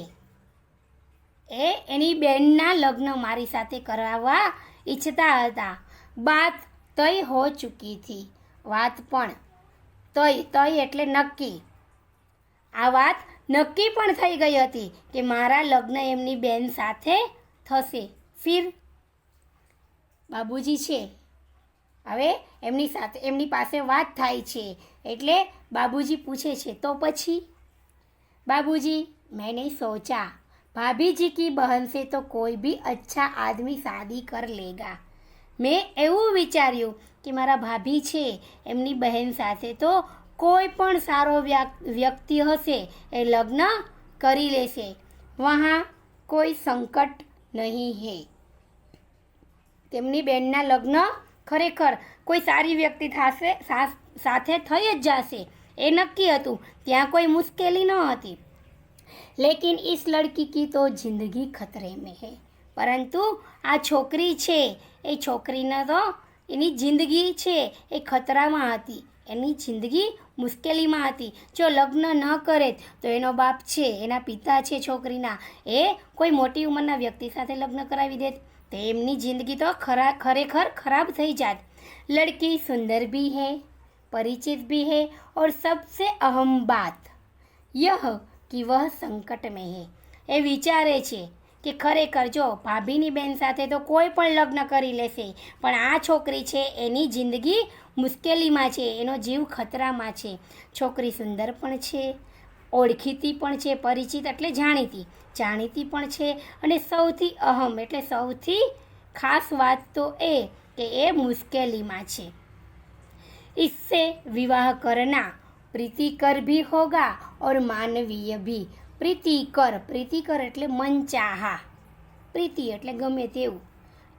એ એની બહેનના લગ્ન મારી સાથે કરાવવા ઈચ્છતા હતા. બાત તય હો ચૂકી થી. વાત પણ તય એટલે નક્કી. આ વાત નક્કી પણ થઈ ગઈ હતી કે મારા લગ્ન એમની બહેન સાથે થશે. ફિર બાબુજી છે હવે એમની પાસે વાત થાય છે એટલે બાબુજી પૂછે છે તો પછી. बाबूजी मैंने सोचा भाभी जी की बहन से तो कोई भी अच्छा आदमी शादी कर लेगा. મેં એવું વિચાર્યું કે મારા ભાભી છે એમની બહેન સાથે તો કોઈ પણ સારો વ્યક્તિ હશે એ લગ્ન કરી લેશે. વહાં કોઈ સંકટ નહીં હે. તેમની બહેનના લગ્ન ખરેખર કોઈ સારી વ્યક્તિ સાથે થઈ જ જશે એ નક્કી હતું, ત્યાં કોઈ મુશ્કેલી ન હતી. લેકિન ઇસ લડકી કી તો જિંદગી ખતરે મેં હે. પરંતુ આ છોકરી છે એ છોકરીને તો એની જિંદગી છે એ ખતરામાં હતી, એની જિંદગી મુશ્કેલીમાં હતી. જો લગ્ન ન કરે તો એનો બાપ છે, એના પિતા છે છોકરીના, એ કોઈ મોટી ઉંમરના વ્યક્તિ સાથે લગ્ન કરાવી દેત તો એમની જિંદગી તો ખરેખર ખરાબ થઈ જાત. લડકી સુંદર भी है, परिचित भी है और सबसे अहम बात यह कि वह संकट में है. એ વિચારે છે કે ખરેખર જો ભાભીની બેન સાથે તો કોઈ પણ લગ્ન કરી લેશે, પણ આ છોકરી છે એની જિંદગી મુશ્કેલીમાં છે, એનો જીવ ખતરામાં છે. છોકરી સુંદર પણ છે, ઓળખીતી પણ છે, પરિચિત એટલે જાણીતી પણ છે, અને સૌથી અહમ એટલે સૌથી ખાસ વાત તો એ કે એ મુશ્કેલીમાં છે. इससे विवाह करना प्रीतिकर भी होगा और मानवीय भी. પ્રીતિકર એટલે મનચાહા, પ્રીતિ એટલે ગમે તેવું.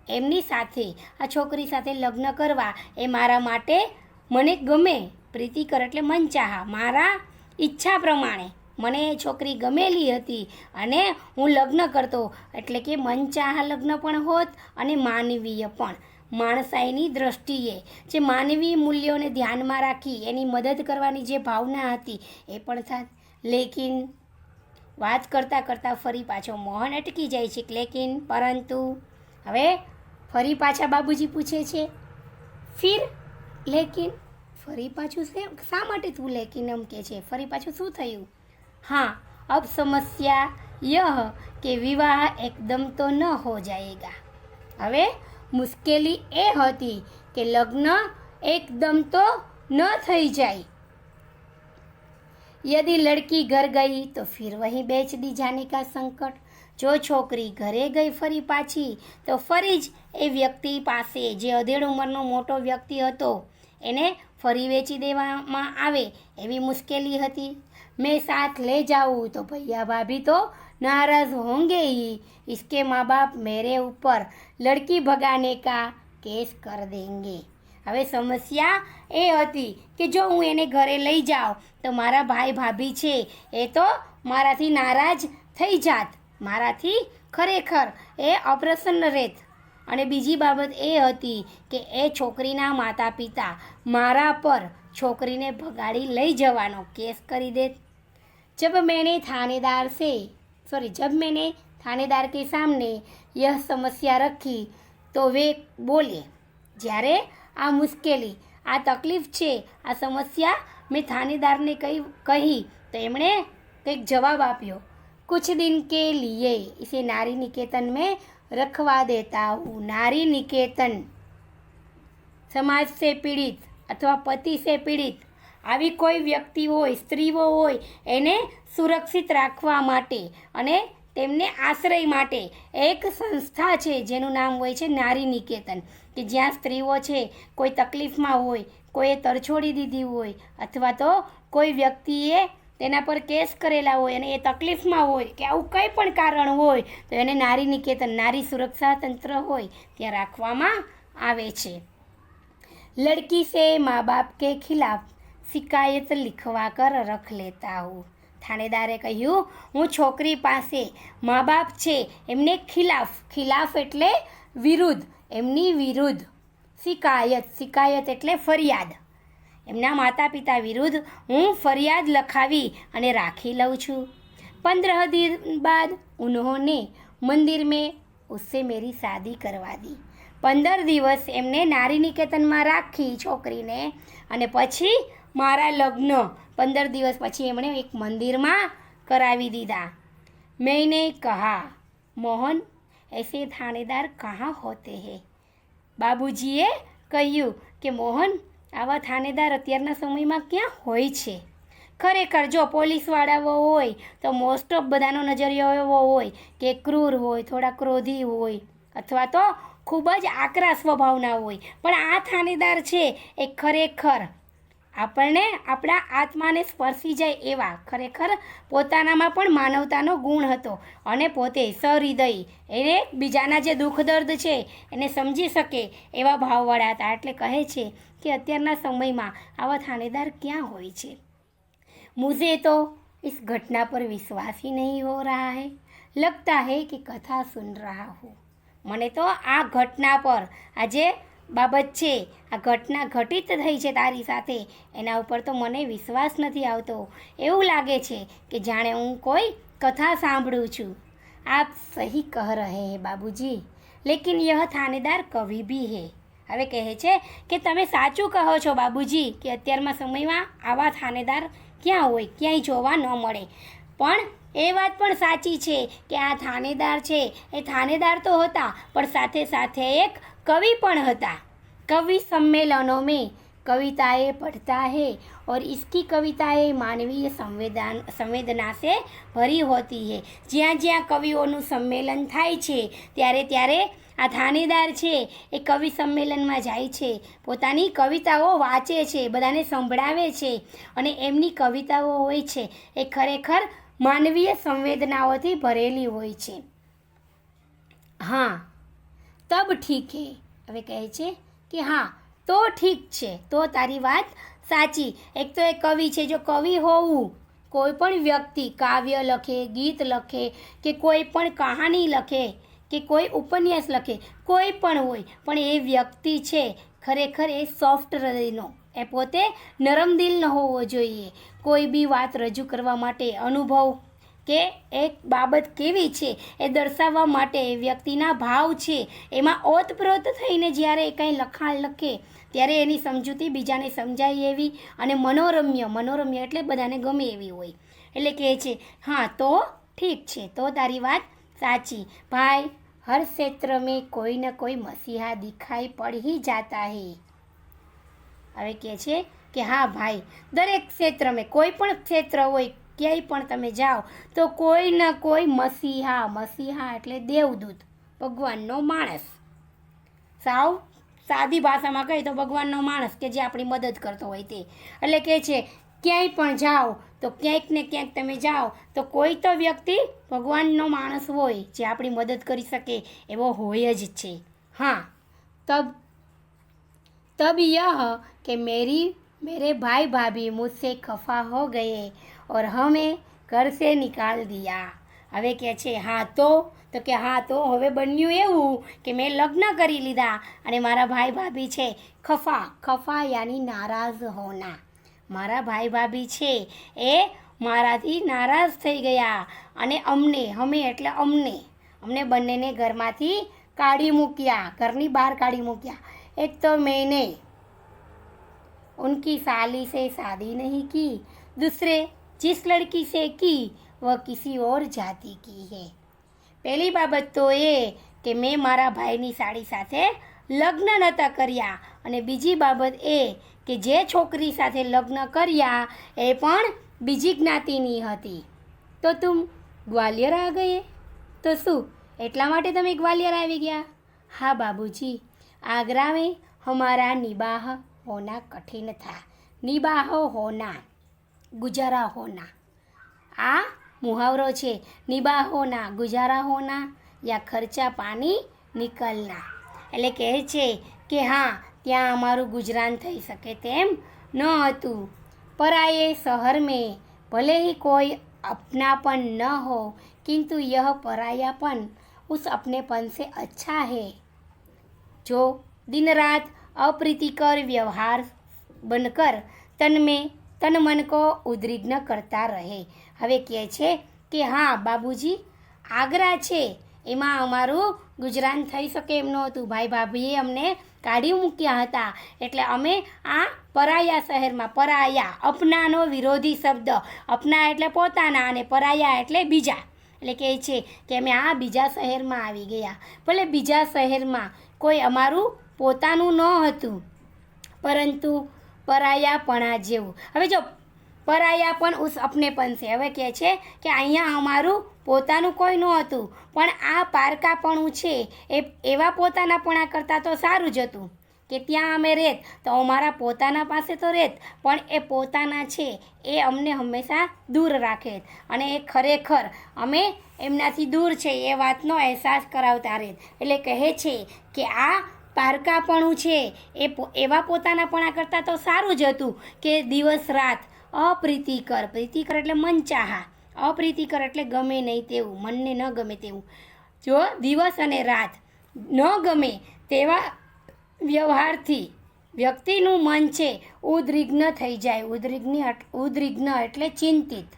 એમની સાથે આ છોકરી સાથે લગ્ન કરવા એ મારા માટે મને ગમે. પ્રીતિકર એટલે મનચાહા, મારા ઈચ્છા પ્રમાણે મને એ છોકરી ગમેલી હતી અને હું લગ્ન કરતો, એટલે કે મનચાહા લગ્ન પણ હોત અને માનવીય પણ. માણસાઈની દ્રષ્ટિએ જે માનવી મૂલ્યોને ધ્યાનમાં રાખી એની મદદ કરવાની જે ભાવના હતી એ પણ થાત. લેકિન વાત કરતાં ફરી પાછો મોહન અટકી જાય છે. લેકિન પરંતુ હવે ફરી પાછા બાબુજી પૂછે છે ફિર લેકિન, ફરી પાછું શા માટે તું લેકિન એમ કે છે? ફરી પાછું શું થયું? हाँ, अब समस्या यह कि विवाह एकदम तो न हो जाएगा. હવે મુશ્કેલી એ હતી કે લગ્ન એકદમ તો ન થઈ જાય. यदि लड़की घर गई तो फिर वहीं बेच दी जाने का संकट. જો છોકરી ઘરે ગઈ ફરી પાછી તો ફરી જ એ વ્યક્તિ પાસે જે અધેડ ઉંમરનો મોટો વ્યક્તિ હતો એને ફરી વેચી દેવામાં આવે એવી મુશ્કેલી હતી. मैं साथ ले जाऊँ तो भैया भाभी तो नाराज़ होंगे ही. इसके माँ बाप मेरे ऊपर लड़की भगाने का केस कर देंगे. હવે સમસ્યા એ હતી કે જો હું એને ઘરે લઈ જાઉં તો મારા ભાઈ ભાભી છે એ તો મારાથી નારાજ થઈ જાત, મારાથી ખરેખર એ અપ્રસન્ન રહેત. અને બીજી બાબત એ હતી કે એ છોકરીના માતા પિતા મારા પર છોકરીને ભગાડી લઈ જવાનો કેસ કરી દેત. जब मैंने थानेदार के सामने यह समस्या रखी तो वे बोले. જ્યારે આ મુશ્કેલી, આ તકલીફ છે, આ સમસ્યા મેં થાનેદારને કહી તો એમણે કંઈક જવાબ આપ્યો. कुछ दिन के लिए इसे नारी निकेतन में रखवा देता हूँ. नारी निकेतन समाज से पीड़ित अथवा पति से पीड़ित આવી કોઈ વ્યક્તિ હોય, સ્ત્રીઓ હોય, એને સુરક્ષિત રાખવા માટે અને તેમને આશ્રય માટે એક સંસ્થા છે જેનું નામ હોય છે નારી નિકેતન, કે જ્યાં સ્ત્રીઓ છે કોઈ તકલીફમાં હોય, કોઈએ તરછોડી દીધી હોય અથવા તો કોઈ વ્યક્તિએ તેના પર કેસ કરેલા હોય અને એ તકલીફમાં હોય કે આવું કંઈ પણ કારણ હોય તો એને નારી નિકેતન, નારી સુરક્ષા તંત્ર હોય ત્યાં રાખવામાં આવે છે. લડકી સે મા બાપ કે ખિલાફ શિકાયત લિખવા કર રખ લેતા હું. થાણેદારે કહ્યું હું છોકરી પાસે મા બાપ છે એમને ખિલાફ એટલે વિરુદ્ધ, એમની વિરુદ્ધ શિકાયત એટલે ફરિયાદ, એમના માતા પિતા વિરુદ્ધ હું ફરિયાદ લખાવી અને રાખી લઉં છું. 15 दिन बाद उन्होंने मंदिर में उससे मेरी शादी करवा दी. 15 દિવસ એમને નારી નિકેતનમાં રાખી છોકરીને અને પછી મારા લગ્ન 15 દિવસ પછી એમણે એક મંદિરમાં કરાવી દીધા. मैंने कहा मोहन ऐसे थानेदार कहाँ होते हैं. બાબુજીએ કહ્યું કે મોહન આવા થાનેદાર અત્યારના સમયમાં ક્યાં હોય છે. ખરેખર જો પોલીસવાળાઓ હોય તો મોસ્ટ ઓફ બધાનો નજરિયો એવો હોય કે ક્રૂર હોય, થોડા ક્રોધી હોય અથવા તો ખૂબ જ આકરા સ્વભાવના હોય, પણ આ થાનેદાર છે એ ખરેખર આપણને આપણા આત્માને સ્પર્શી જાય એવા, ખરેખર પોતાનામાં પણ માનવતાનો ગુણ હતો અને પોતે સહૃદય, એને બીજાના જે દુઃખ દર્દ છે એને સમજી શકે એવા ભાવવાળા હતા. એટલે કહે છે કે અત્યારના સમયમાં આવા થાનેદાર ક્યાં હોય છે. मुझे तो इस घटना पर विश्वास ही नहीं हो रहा है, लगता है कि कथा सुन रहा हूँ. મને તો આ ઘટના પર, આ જે બાબત છે, આ ઘટના ઘટિત થઈ છે તારી સાથે, એના ઉપર તો મને વિશ્વાસ નથી આવતો. એવું લાગે છે કે જાણે હું કોઈ કથા સાંભળું છું. આપ સહી કહ રહે હે બાબૂજી, લેકિન યહ થાનેદાર કવિ ભી હે. હવે કહે છે કે તમે સાચું કહો છો બાબૂજી કે અત્યારના સમયમાં આવા થાનેદાર ક્યાં હોય, ક્યાંય જોવા ન મળે. પણ એ વાત પણ સાચી છે કે આ થાનેદાર છે એ થાનેદાર તો હતા, પણ સાથે સાથે એક कवि पण हता. कवि सम्मेलनों में कविताएं पढ़ता है और इसकी कविताएं मानवीय संवेदना से भरी होती है. જ્યાં જ્યાં કવિઓનું સંમેલન થાય છે ત્યારે ત્યારે આ થાનેદાર છે એ કવિ સંમેલનમાં જાય છે, પોતાની કવિતાઓ વાંચે છે, બધાને સંભળાવે છે, અને એમની કવિતાઓ હોય છે એ ખરેખર માનવીય સંવેદનાઓથી ભરેલી હોય છે. હા, તબ ઠીક હે. હવે કહે છે કે હા તો ઠીક છે, તો તારી વાત સાચી. એક તો એ કવિ છે, જો કવિ હોવું, કોઈ પણ વ્યક્તિ કાવ્ય લખે, ગીત લખે, કે કોઈ પણ કહાની લખે, કે કોઈ ઉપન્યાસ લખે, કોઈ પણ હોય, પણ એ વ્યક્તિ છે ખરેખર એ સોફ્ટ હૃદયનો, એ પોતે નરમ દિલનો હોવો જોઈએ. કોઈ બી વાત રજૂ કરવા માટે અનુભવ કે એક બાબત કેવી છે એ દર્શાવવા માટે વ્યક્તિના ભાવ છે એમાં ઓતપ્રોત થઈને જ્યારે કંઈ લખાણ લખે ત્યારે એની સમજૂતી બીજાને સમજાય એવી અને મનોરમ્ય એટલે બધાને ગમે એવી હોય. એટલે કહે છે હા તો ઠીક છે, તો તારી વાત સાચી ભાઈ. હર ક્ષેત્ર મેં કોઈ ન કોઈ મસીહા દિખાઈ પડ ही जाता है. હવે કહે છે કે હા ભાઈ, દરેક ક્ષેત્રમાં કોઈ પણ ક્ષેત્ર હોય, ક્યાંય પણ તમે જાઓ તો કોઈ ન કોઈ મસીહા એટલે દેવદૂત, ભગવાનનો માણસ. સાવ સાદી ભાષામાં કહે તો ભગવાનનો માણસ કે જે આપણી મદદ કરતો હોય તે. એટલે કહે છે ક્યાંય પણ જાઓ તો ક્યાંક ને ક્યાંક તમે જાઓ તો કોઈ તો વ્યક્તિ ભગવાનનો માણસ હોય જે આપણી મદદ કરી શકે એવો હોય જ છે. હા, तब यह कि मेरे भाई भाभी मुझसे खफा हो गए और हमें घर से निकाल दिया. હવે કહે છે હા તો કે હા તો હવે બન્યું એવું કે મેં લગ્ન કરી લીધા અને મારા ભાઈ ભાભી છે ખફા યાની નારાજ હોના. મારા ભાઈ ભાભી છે એ મારાથી નારાજ થઈ ગયા અને અમને બંનેને ઘરમાંથી કાઢી મૂક્યા, ઘરની બહાર કાઢી મૂક્યા. एक तो मैंने उनकी साली से शादी नहीं की, दूसरे जिस लड़की से की वह किसी और जाति की है. પહેલી બાબત તો એ કે મેં મારા ભાઈની સાળી સાથે લગ્ન નહોતા કર્યા, અને બીજી બાબત એ કે જે છોકરી સાથે લગ્ન કર્યા એ પણ બીજી જ્ઞાતિની હતી. તો તુમ ગ્વાલિયર આ ગયે? તો શું એટલા માટે તમે ગ્વાલિયર આવી ગયા? હા બાબूजी, आगरा में हमारा निबाह होना कठिन था. निबाह होना, गुजारा होना, આ મુહાવરો છે. નિબાહ હોના, ગુજારા હોના, યા ખર્ચા પાણી નિકલના. એટલે કહે છે કે હા ત્યાં અમારું ગુજરાન થઈ શકે તેમ ન હતું. પરાયે શહેર में भले ही कोई अपनापन न हो, किंतु यह परायापन उस अपनेपन से अच्छा है जो दिन रात अप्रीतिकर व्यवहार बनकर तन मन को उद्विग्न करता रहे. હવે કહે છે કે હા બાબूजी, આગ્રા છે એમાં અમારું ગુજરાન થઈ શકે એમ નહોતું. ભાઈ ભાભીએ અમને કાઢી મૂક્યા હતા, એટલે અમે આ પરાયા શહેરમાં, પરાયા અપનાનો વિરોધી શબ્દ, અપના એટલે પોતાના અને પરાયા એટલે બીજા. એટલે કહે છે કે અમે આ બીજા શહેરમાં આવી ગયા. ભલે બીજા શહેરમાં કોઈ અમારું પોતાનું ન હતું, પરંતુ પરાયાપણા જેવું. હવે જો પરાયાપણ ઉસ અપનેપન છે. હવે કહે છે કે અહીંયા અમારું પોતાનું કોઈ નહોતું, પણ આ પારકાપણું છે એ એવા પોતાનાપણા કરતાં તો સારું જ હતું કે ત્યાં અમે રહેત તો અમારા પોતાના પાસે તો રહેત, પણ એ પોતાના છે એ અમને હંમેશા દૂર રાખે અને એ ખરેખર અમે એમનાથી દૂર છે એ વાતનો અહેસાસ કરાવતા રહેત. એટલે કહે છે કે આ પારકાપણું છે એ એવા પોતાનાપણા કરતાં તો સારું જ હતું કે દિવસ રાત અપ્રીતિકર એટલે મનચાહા, અપ્રીતિકર એટલે ગમે નહીં તેવું, મનને ન ગમે તેવું. જો દિવસ અને રાત ન ગમે તેવા વ્યવહારથી વ્યક્તિનું મન છે ઉદ્વિગ્ન થઈ જાય. ઉદ્વિગ્ન એટલે ચિંતિત,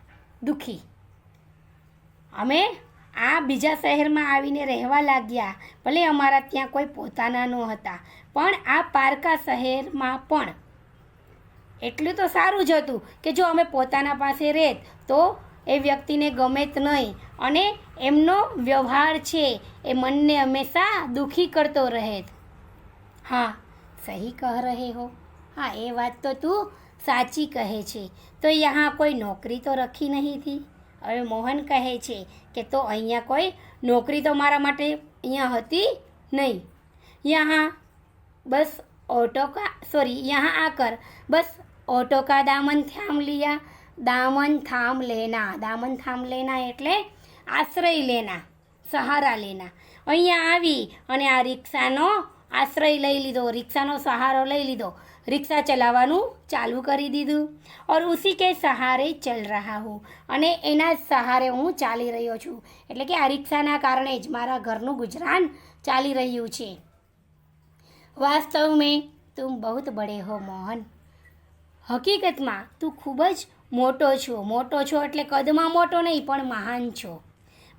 દુઃખી. અમે આ બીજા શહેરમાં આવીને રહેવા લાગ્યા. ભલે અમારા ત્યાં કોઈ પોતાના ન હતા, પણ આ પારકા શહેરમાં પણ એટલું તો સારું જ હતું કે જો અમે પોતાના પાસે રહેત તો એ વ્યક્તિને ગમે જ નહીં, અને એમનો વ્યવહાર છે એ મનને હંમેશા દુઃખી કરતો રહેત. હા, સહી કહ રહે હો. હા, એ વાત તો તું સાચી કહે છે. તો યહાં કોઈ નોકરી તો રખી નહીં થી. હવે મોહન કહે છે કે તો અહીંયા કોઈ નોકરી તો મારા માટે અહીંયા હતી નહીં. યહાં આકર બસ ઓટો કા દામન થામ લિયા. દામન થામ લેના એટલે આશ્રય લેના, સહારા લેના. અહીંયા આવી અને આ રિક્ષાનો આશ્રય લઈ લીધો, રિક્ષાનો સહારો લઈ લીધો, રિક્ષા ચલાવવાનું ચાલુ કરી દીધું. ઓર ઉસી કે સહારે ચલ રહા હું, અને એના જ સહારે હું ચાલી રહ્યો છું. એટલે કે આ રિક્ષાના કારણે જ મારા ઘરનું ગુજરાન ચાલી રહ્યું છે. વાસ્તવ મેં તુમ બહુત બડે હો મોહન. હકીકતમાં તું ખૂબ જ મોટો છો એટલે કદમાં મોટો નહીં પણ મહાન છો.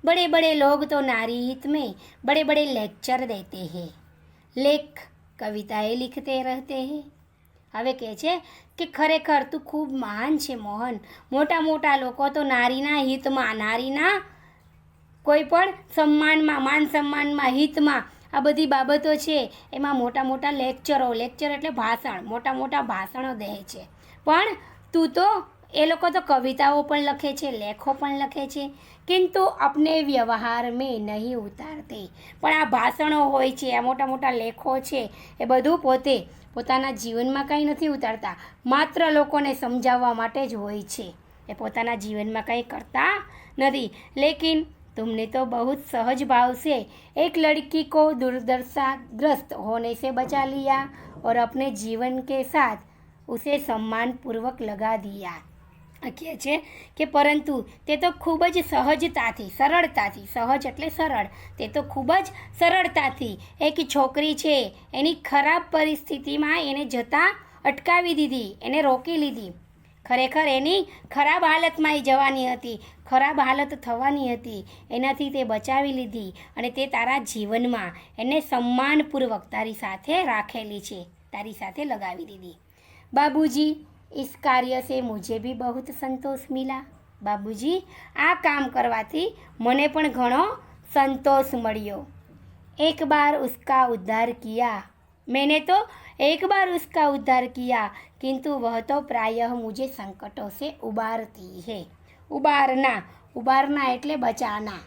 બડે બડે લોગ તો નારી હિત મેં બડે બડે લેક્ચર દેતે હૈ, લેખ કવિતાએ લિખતે રહેતે હૈ. હવે કહે છે કે ખરેખર તું ખૂબ મહાન છે મોહન. મોટા મોટા લોકો તો નારીના હિતમાં, નારીના કોઈ પણ સન્માનમાં, માન સન્માનમાં, હિતમાં આ બધી બાબતો છે એમાં મોટા મોટા લેક્ચર એટલે ભાષણ, મોટા મોટા ભાષણો દે છે. પણ તું તો એ લોકો તો કવિતાઓ પણ લખે છે, લેખો પણ લખે છે, કિંતુ અપને વ્યવહાર મેં નહીં ઉતારતે. પણ આ ભાષણો હોય છે, આ મોટા મોટા લેખો છે, એ બધું પોતાના જીવનમાં કંઈ નથી ઉતારતા, માત્ર લોકોને સમજાવવા માટે જ હોય છે. એ પોતાના જીવનમાં કંઈ કરતા નથી. લેકિન तुमने तो बहुत सहज भाव से एक लड़की को दुर्दशाग्रस्त होने से बचा लिया और अपने जीवन के साथ उसे सम्मानपूर्वक लगा दिया. કહે છે કે પરંતુ તે તો ખૂબ જ સરળતાથી, સહજ એટલે સરળ, તે તો ખૂબ જ સરળતાથી એક છોકરી છે એની ખરાબ પરિસ્થિતિમાં એને જતાં અટકાવી દીધી, એને રોકી લીધી. ખરેખર એની ખરાબ હાલતમાં જવાની હતી, ખરાબ હાલત થવાની હતી, એનાથી તે બચાવી લીધી અને તે તારા જીવનમાં એને સન્માનપૂર્વક તારી સાથે રાખેલી છે, તારી સાથે લગાવી દીધી. બાબુજી, इस कार्य से मुझे भी बहुत संतोष मिला. बाबूजी, આ કામ કરવાથી મને પણ ઘણો સંતોષ મળ્યો. एक बार उसका उद्धार किया, मैंने तो एक बार उसका उद्धार किया, किंतु वह तो प्रायः मुझे संकटों से उबारती है. ઉબારના એટલે બચાના.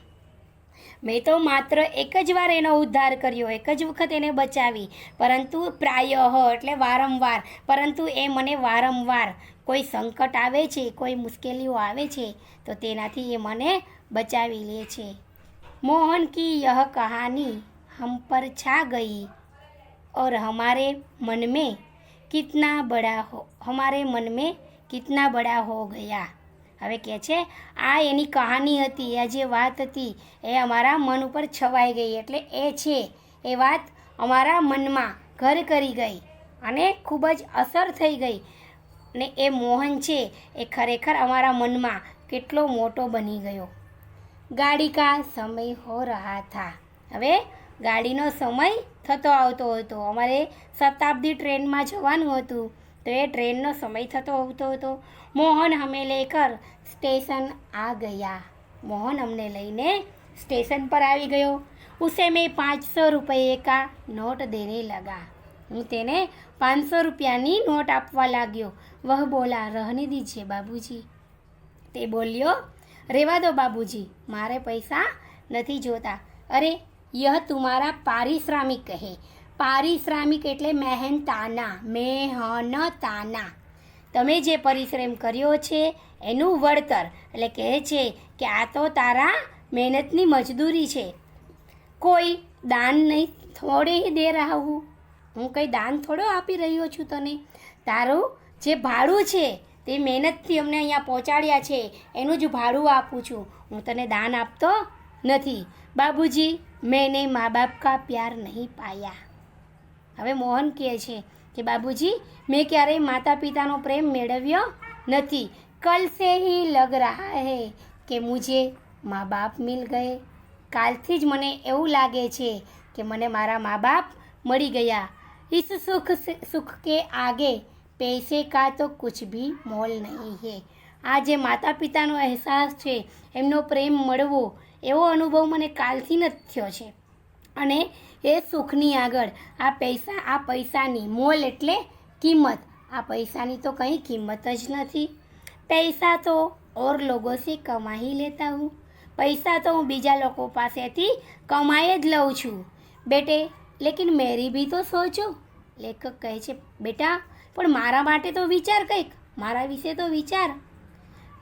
મેં તો માત્ર એક જ વાર એનો ઉદ્ધાર કર્યો, એક જ વખત એને બચાવી, પરંતુ પ્રાયઃ એટલે વારંવાર, પરંતુ એ મને વારંવાર કોઈ સંકટ આવે છે, કોઈ મુશ્કેલીઓ આવે છે તો તેનાથી એ મને બચાવી લે છે. મોહન કી યહ કહાની હમ પર છા ગઈ और हमारे मन में कितना बड़ा हो गया. હવે કહે છે આ એની કહાની હતી, આ જે વાત હતી એ અમારા મન ઉપર છવાઈ ગઈ, એટલે એ છે એ વાત અમારા મનમાં ઘર કરી ગઈ અને ખૂબ જ અસર થઈ ગઈ. ને એ મોહન છે એ ખરેખર અમારા મનમાં કેટલો મોટો બની ગયો. ગાડી કા સમય હો રહા થા. હવે ગાડીનો સમય થતો આવતો હતો. અમારે શતાબ્દી ટ્રેનમાં જવાનું હતું તો એ ટ્રેનનો સમય થતો આવતો હતો. મોહન હમે લેકર સ્ટેશન આ ગયા. મોહન અમને લઈને સ્ટેશન પર આવી ગયો. ઉસે મેં 500 રૂપિયે કા નોટ દેને લગા. હું તેને 500 રૂપિયાની નોટ આપવા લાગ્યો. વહ બોલા રહને દીજીએ બાબૂજી. તે બોલ્યો રેવા દો બાબૂજી, મારે પૈસા નથી જોતા. અરે યહ તુમારા પારિશ્રામિક હે. પારિશ્રામિક એટલે મહેનતાના. તમે જે પરિશ્રમ કર્યો છે એનું વળતર, એટલે કહે છે કે આ તો તારા મહેનતની મજદૂરી છે. કોઈ દાન નહીં થોડે દે રહા હું કંઈ દાન થોડો આપી રહ્યો છું તને. તારું જે ભાડું છે તે મહેનતથી અમને અહીંયા પહોંચાડ્યા છે એનું જ ભાડું આપું છું, હું તને દાન આપતો નથી. બાબૂજી, મેને મા બાપ કા પ્યાર નહીં પાયા. હવે મોહન કહે છે કે બાબूजी મેં ક્યારેય માતા પિતાનો પ્રેમ મેળવ્યો નથી. કલ સે હી લગ રહા હૈ કે મુझे માँ બાપ મિલ ગયે. કાલથી જ મને એવું લાગે છે કે મને મારા મા બાપ મળી ગયા. इस सुख के आगे पैसे का तो कुछ भी मोल नहीं है. આ જે માતા પિતાનો અહેસાસ છે, એમનો પ્રેમ મળવો, એવો અનુભવ મને કાલથી જ થયો છે. અને એ સુખની આગળ આ પૈસાની મોલ એટલે કિંમત, આ પૈસાની તો કંઈ કિંમત જ નથી. પૈસા તો ઓર લોગો સે કમા હી લેતા હું. પૈસા તો હું બીજા લોકો પાસેથી કમાઈ જ લઉં છું. બેટે લેકિન મેરી ભી તો સોચો. લેખક કહે છે બેટા પણ મારા માટે તો વિચાર કંઈક, મારા વિશે તો વિચાર.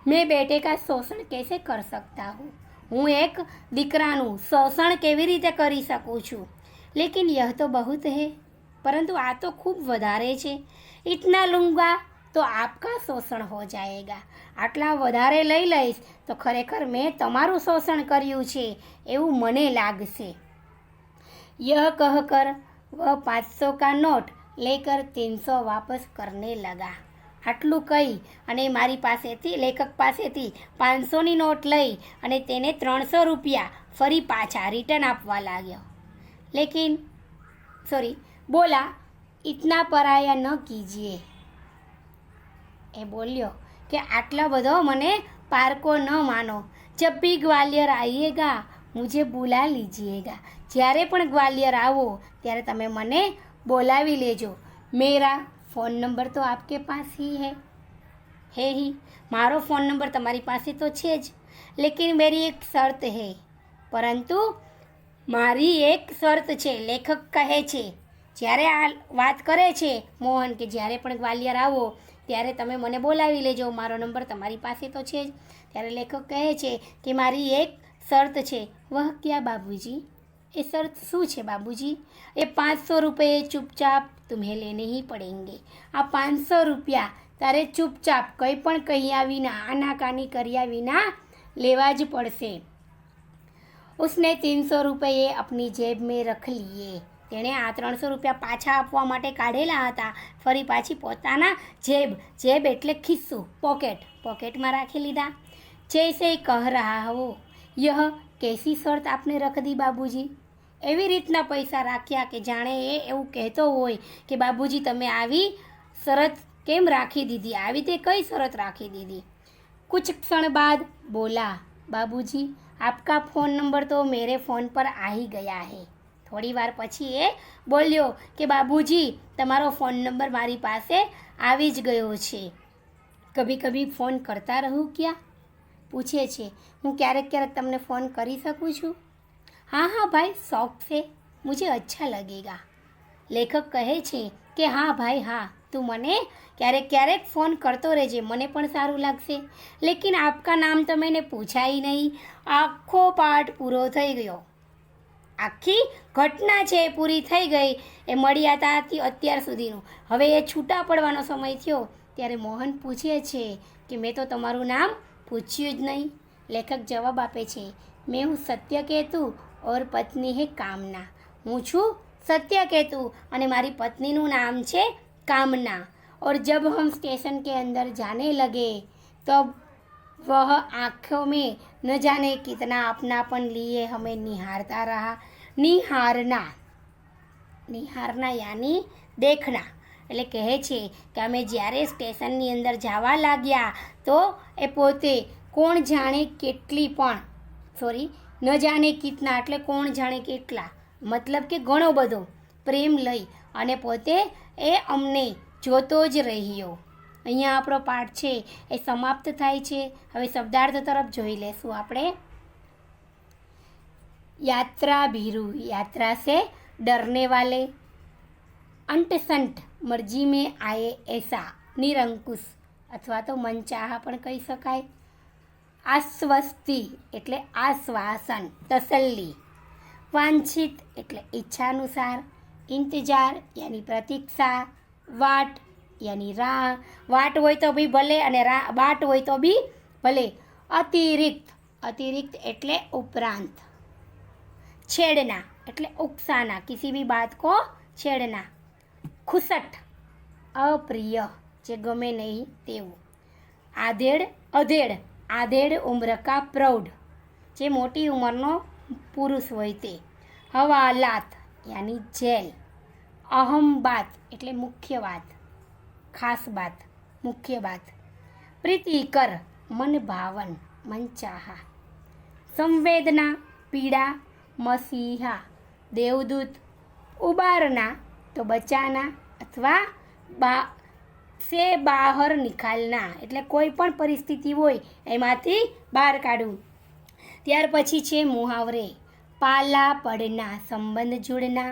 મેં બેટે કા શોષણ कैसे कर सकता हूँ. હું એક દીકરાનું શોષણ કેવી રીતે કરી શકું છું. લેકિન યહ તો બહુત હૈ. પરંતુ આ તો ખૂબ વધારે છે. ઇતના લૂંગા તો આપકા શોષણ હો જાયેગા. આટલા વધારે લઈ લઈશ તો ખરેખર મેં તમારું શોષણ કર્યું છે એવું મને લાગશે. यह कहकर वह 500 का नोट लेकर 300 वापस करने लगा. આટલું કહી અને મારી પાસેથી લેખક પાસેથી 500ની નોટ લઈ અને તેને 300 રૂપિયા ફરી પાછા રિટર્ન આપવા લાગ્યો. બોલા ઇતના પરાયા ન કીજીએ. એ બોલ્યો કે આટલો બધો મને પારકો ન માનો. જબ ભી ગ્વાલિયર આઈએગા મુझे बुला लीजिएगा. જ્યારે પણ ગ્વાલિયર આવો ત્યારે તમે મને બોલાવી લેજો. મેરા फ़ोन नंबर तो आपके पास ही है ही. મારો ફોન નંબર તમારી પાસે તો છે જ. લેકિન મેરી એક શરત હૈ. પરંતુ મારી એક શરત છે. લેખક કહે છે, જ્યારે આ વાત કરે છે મોહન કે જ્યારે પણ ગ્વાલિયર આવો ત્યારે તમે મને બોલાવી લેજો, મારો નંબર તમારી પાસે તો છે જ. ત્યારે લેખક કહે છે કે મારી એક શરત છે. વહ ક્યા બાબूजी. એ શરત શું છે બાબूजी. એ 500 રૂપિયા ચૂપચાપ तुम्हें लेने ही पड़ेंगे. આ 500 રૂપિયા તારે ચૂપચાપ કંઈ પણ કહ્યા વિના, આનાકાની કર્યા વિના લેવા જ પડશે. उसने 300 રૂપિયે अपनी जेब में रख लिए. તેણે આ 300 રૂપિયા પાછા આપવા માટે કાઢેલા હતા. ફરી પાછી પોતાના જેબ એટલે ખિસ્સું, પોકેટમાં રાખી લીધા. જૈસે કહ રહા હો યહ कैसी शर्त आपने रख दी बाबूजी. એવી રીતના પૈસા રાખ્યા કે જાણે એ એવું કહેતો હોય કે બાબूजी તમે આવી શરત કેમ રાખી દીધી, આવી તે કઈ શરત રાખી દીધી. कुछ क्षण बाद बोला बाबूजी आपका फ़ोन नंबर तो मेरे फ़ोन पर आ ही गया है. થોડી વાર પછી એ બોલ્યો કે બાબूजी તમારો ફોન નંબર મારી પાસે આવી જ ગયો છે. કભી કભી ફોન કરતા રહું ક્યાં. પૂછે છે હું ક્યારેક તમને ફોન કરી શકું છું. हाँ हाँ भाई शौक से, मुझे अच्छा लगेगा. લેખક કહે છે કે હા ભાઈ હા, તું મને ક્યારેક ફોન કરતો રહેજે, મને પણ સારું લાગશે. લેકિન આપકા નામ તો મેને પૂછા ही નહીં. આખો પાઠ પૂરો થઈ ગયો. આખી ઘટના છે પૂરી થઈ ગઈ. એ મળ્યા હતા અત્યાર સુધીનું. હવે એ છૂટા પડવાનો સમય થયો ત્યારે મોહન પૂછે છે કે મેં તો તમારું નામ પૂછ્યું જ નહીં. લેખક જવાબ આપે છે મેં હું સત્યકેતુ और पत्नी है कामना. હું છું સત્યકેતુ અને મારી પત્નીનું નામ છે કામના. और जब हम स्टेशन के अंदर जाने लगे तब वह आँखों में न जाने कितना अपनापन लिए हमें निहारता रहा. નિહારના યાની દેખના. એટલે કહે છે કે અમે જ્યારે સ્ટેશનની અંદર જવા લાગ્યા તો એ પોતે કોણ જાણે કેટલી પણ ન જાણે કિતના એટલે કોણ જાણે કેટલા, મતલબ કે ઘણો બધો પ્રેમ લઈ અને પોતે એ અમને જોતો જ રહ્યો. અહીંયા આપણો પાઠ છે એ સમાપ્ત થાય છે. હવે શબ્દાર્થ તરફ જોઈ લેશું આપણે. यात्रा भीरू, यात्रा से डरने वाले. अंट संट, मर्जी में आए ऐसा. निरंकुश અથવા તો મનચાહા પણ કહી શકાય. આશ્વસ્તિ એટલે આશ્વાસન, તસલ્લી. વાંછિત એટલે ઈચ્છાનુસાર. ઇંતજાર યાની પ્રતીક્ષા. વાટ યાની રાહ. વાટ હોય તો બી ભલે અને બાટ હોય તો બી ભલે. અતિરિક્ત એટલે ઉપરાંત. छेड़ना એટલે ઉકસાના, किसी भी बात को छेड़ना. ખુસટ અપ્રિય જે ગમે નહીં તેવું. આધેડ ઉમ્ર કા પ્રૌઢ જે મોટી ઉંમરનો પુરુષ હોય તે. હવાલાત યાની જેલ. અહમ બાત એટલે મુખ્ય વાત, ખાસ બાત, મુખ્ય બાત. પ્રીતિકર મન ભાવન, મનચાહા. સંવેદના પીડા, મસીહા દેવદૂત. ઉબારના તો બચાના અથવા બહાર નિકાલના એટલે કોઈ પણ પરિસ્થિતિ હોય એમાંથી બહાર કાઢવું. ત્યાર પછી છે મુહાવરે. પાલા પડના સંબંધ જોડના.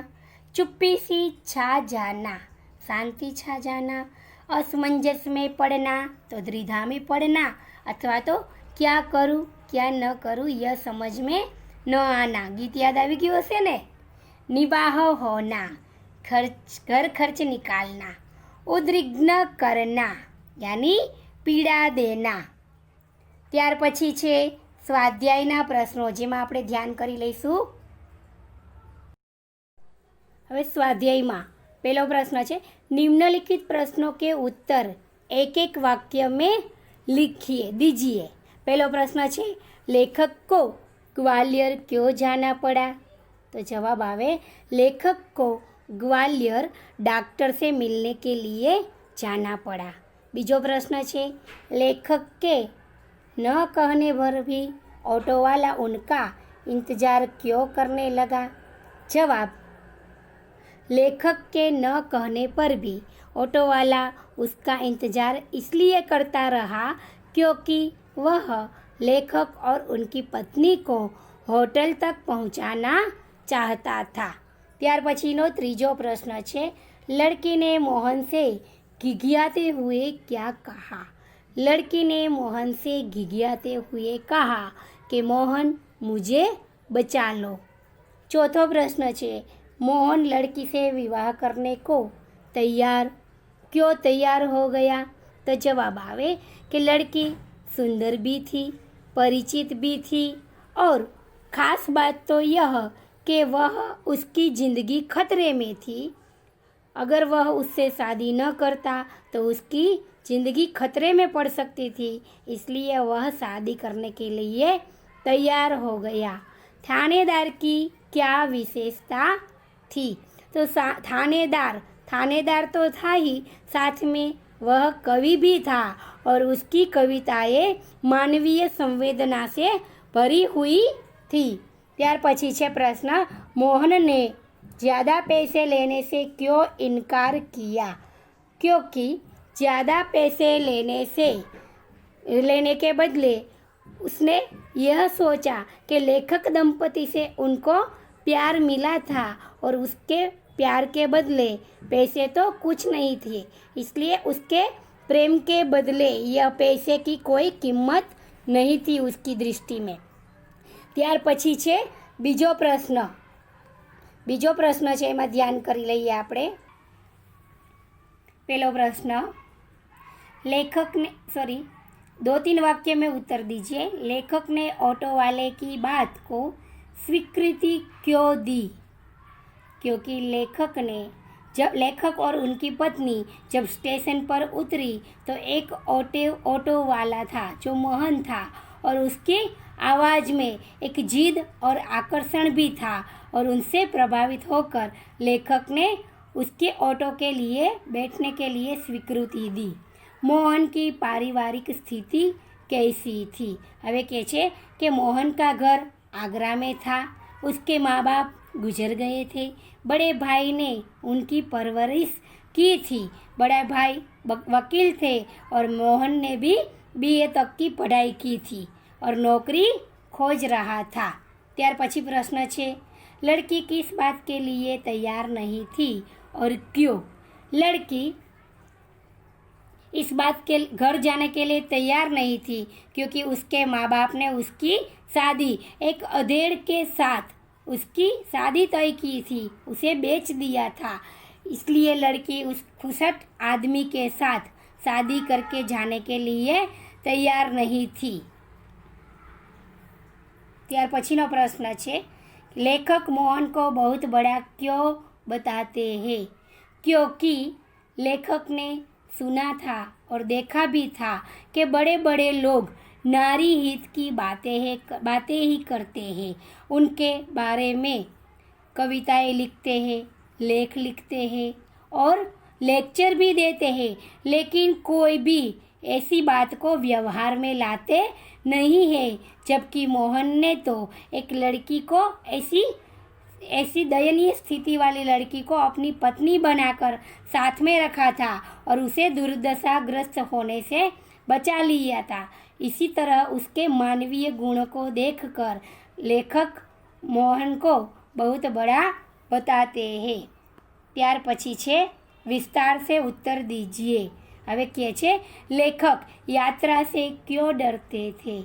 ચુપ્પી સી છા જાના શાંતિ છા જાના. असमंजस में पढ़ना तो द्विधा में पढ़ना अथवा तो क्या करूँ क्या न करूँ यह समझ में न आना. गीत याद આવી ગયું હશે ને. निबाह होना घर खर्च निकालना. उद्विग्न करना यानी पीड़ा देना. ત્યાર પછી છે સ્વાધ્યાયના પ્રશ્નો જેમાં આપણે ધ્યાન કરી લઈશું. હવે સ્વાધ્યાયમાં पहला प्रश्न है निम्नलिखित प्रश्नों के उत्तर एक एक वाक्य में लिखिए दीजिए. पहला प्रश्न है लेखक को ग्वालियर क्यों जाना पड़ा. तो जवाब आवे लेखक को ग्वालियर डॉक्टर से मिलने के लिए जाना पड़ा. बीजो प्रश्न है लेखक के न कहने पर भी ऑटो वाला उनका इंतजार क्यों करने लगा. जवाब लेखक के न कहने पर भी ऑटो वाला उसका इंतज़ार इसलिए करता रहा क्योंकि वह लेखक और उनकी पत्नी को होटल तक पहुंचाना चाहता था. ત્યાર પછીનો ત્રીજો પ્રશ્ન છે लड़की ने मोहन से घिघियाते हुए क्या कहा. लड़की ने मोहन से घिघियाते हुए कहा कि मोहन मुझे बचा लो. चौथो प्रश्न है मोहन लड़की से विवाह करने को क्यों तैयार हो गया. तो जवाब आवे कि लड़की सुंदर भी थी, परिचित भी थी और ख़ास बात तो यह कि वह उसकी ज़िंदगी खतरे में थी. अगर वह उससे शादी न करता तो उसकी ज़िंदगी खतरे में पड़ सकती थी, इसलिए वह शादी करने के लिए तैयार हो गया. थानेदार की क्या विशेषता थी. तो थानेदार तो था ही, साथ में वह कवि भी था और उसकी कविताएं मानवीय संवेदना से भरी हुई थी. ત્યાર પછી છે પ્રશ્ન मोहन ने ज़्यादा पैसे लेने से क्यों इनकार किया. क्योंकि ज़्यादा पैसे लेने के बदले उसने यह सोचा कि लेखक दंपति से उनको प्यार मिला था और उसके प्यार के बदले पैसे तो कुछ नहीं थे, इसलिए उसके प्रेम के बदले यह पैसे की कोई कीमत नहीं थी उसकी दृष्टि में. ત્યાર પછી છે બીજો પ્રશ્ન છે એમાં ધ્યાન કરી લઈએ આપણે. પહેલો પ્રશ્ન लेखक ने 2-3 वाक्य में उत्तर दीजिए. लेखक ने ऑटो वाले की बात को स्वीकृति क्यों दी. क्योंकि लेखक और उनकी पत्नी जब स्टेशन पर उतरी तो एक ऑटो वाला था जो मोहन था और उसकी आवाज़ में एक जिद और आकर्षण भी था और उनसे प्रभावित होकर लेखक ने उसके ऑटो के लिए बैठने के लिए स्वीकृति दी. मोहन की पारिवारिक स्थिति कैसी थी. हवे कहे छे कि मोहन का घर आगरा में था, उसके माँ बाप गुजर गए थे, बड़े भाई ने उनकी परवरिश की थी, बड़ा भाई वकील थे और मोहन ने भी BA तक की पढ़ाई की थी और नौकरी खोज रहा था. ત્યાર પછી પ્રશ્ન છે लड़की किस बात के लिए तैयार नहीं थी और क्यों. लड़की इस बात के घर जाने के लिए तैयार नहीं थी क्योंकि उसके माँ बाप ने उसकी शादी एक अधेड़ के साथ उसकी शादी तय की थी, उसे बेच दिया था, इसलिए लड़की उस खुशट आदमी के साथ शादी करके जाने के लिए तैयार नहीं थी. ત્યાર પછીનો પ્રશ્ન છે लेखक मोहन को बहुत बड़ा क्यों बताते हैं. क्योंकि लेखक ने सुना था और देखा भी था कि बड़े बड़े लोग नारी हित की बातें ही करते हैं, उनके बारे में कविताएं लिखते हैं, लेख लिखते हैं और लेक्चर भी देते हैं, लेकिन कोई भी ऐसी बात को व्यवहार में लाते नहीं है। जबकि मोहन ने तो एक लड़की को ऐसी दयनीय स्थिति वाली लड़की को अपनी पत्नी बनाकर साथ में रखा था और उसे दुर्दशाग्रस्त होने से बचा लिया था। इसी तरह उसके मानवीय गुणों को देखकर लेखक मोहन को बहुत बड़ा बताते हैं। ત્યાર પછી છે વિસ્તાર से उत्तर दीजिए। હવે કહે છે लेखक यात्रा से क्यों डरते थे?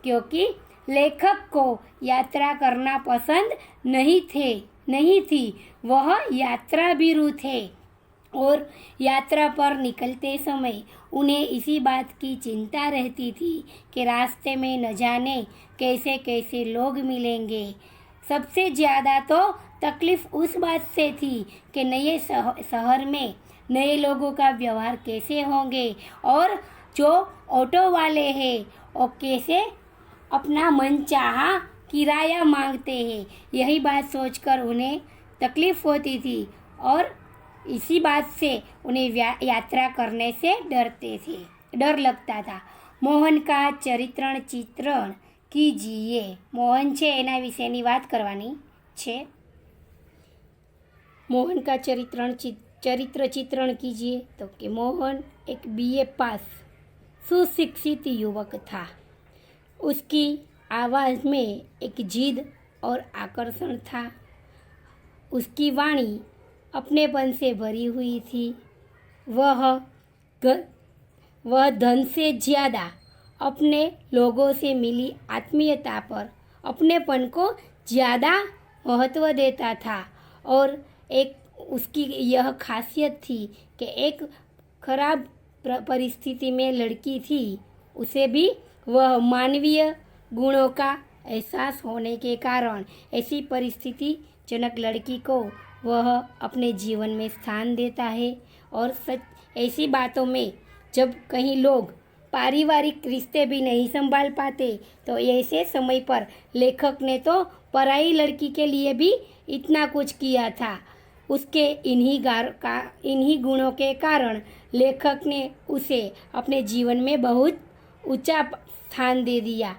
क्योंकि लेखक को यात्रा करना पसंद नहीं थी। वह यात्रा भीरु थे और यात्रा पर निकलते समय उन्हें इसी बात की चिंता रहती थी कि रास्ते में न जाने कैसे कैसे लोग मिलेंगे। सबसे ज़्यादा तो तकलीफ उस बात से थी कि नए शहर में नए लोगों का व्यवहार कैसे होंगे और जो ऑटो वाले हैं और कैसे अपना मनचाहा किराया मांगते हैं। यही बात सोचकर उन्हें तकलीफ होती थी और इसी बात से उन्हें यात्रा करने से डर लगता था। मोहन का चित्रण कीजिए। मोहन છે એના વિશેની વાત કરવાની છે। मोहन का चरित्र चित्रण कीजिए। तो कि मोहन एक BA पास सुशिक्षित युवक था। उसकी आवाज़ में एक जिद और आकर्षण था। उसकी वाणी अपनेपन से भरी हुई थी। वह धन से ज़्यादा अपने लोगों से मिली आत्मीयता पर अपनेपन को ज़्यादा महत्व देता था और एक उसकी यह खासियत थी कि एक खराब परिस्थिति में लड़की थी, उसे भी वह मानवीय गुणों का एहसास होने के कारण ऐसी परिस्थितिजनक लड़की को वह अपने जीवन में स्थान देता है। और ऐसी बातों में जब कहीं लोग पारिवारिक रिश्ते भी नहीं संभाल पाते तो ऐसे समय पर लेखक ने तो पराई लड़की के लिए भी इतना कुछ किया था। उसके इन्हीं गुणों के कारण लेखक ने उसे अपने जीवन में बहुत ऊंचा स्थान दे दिया।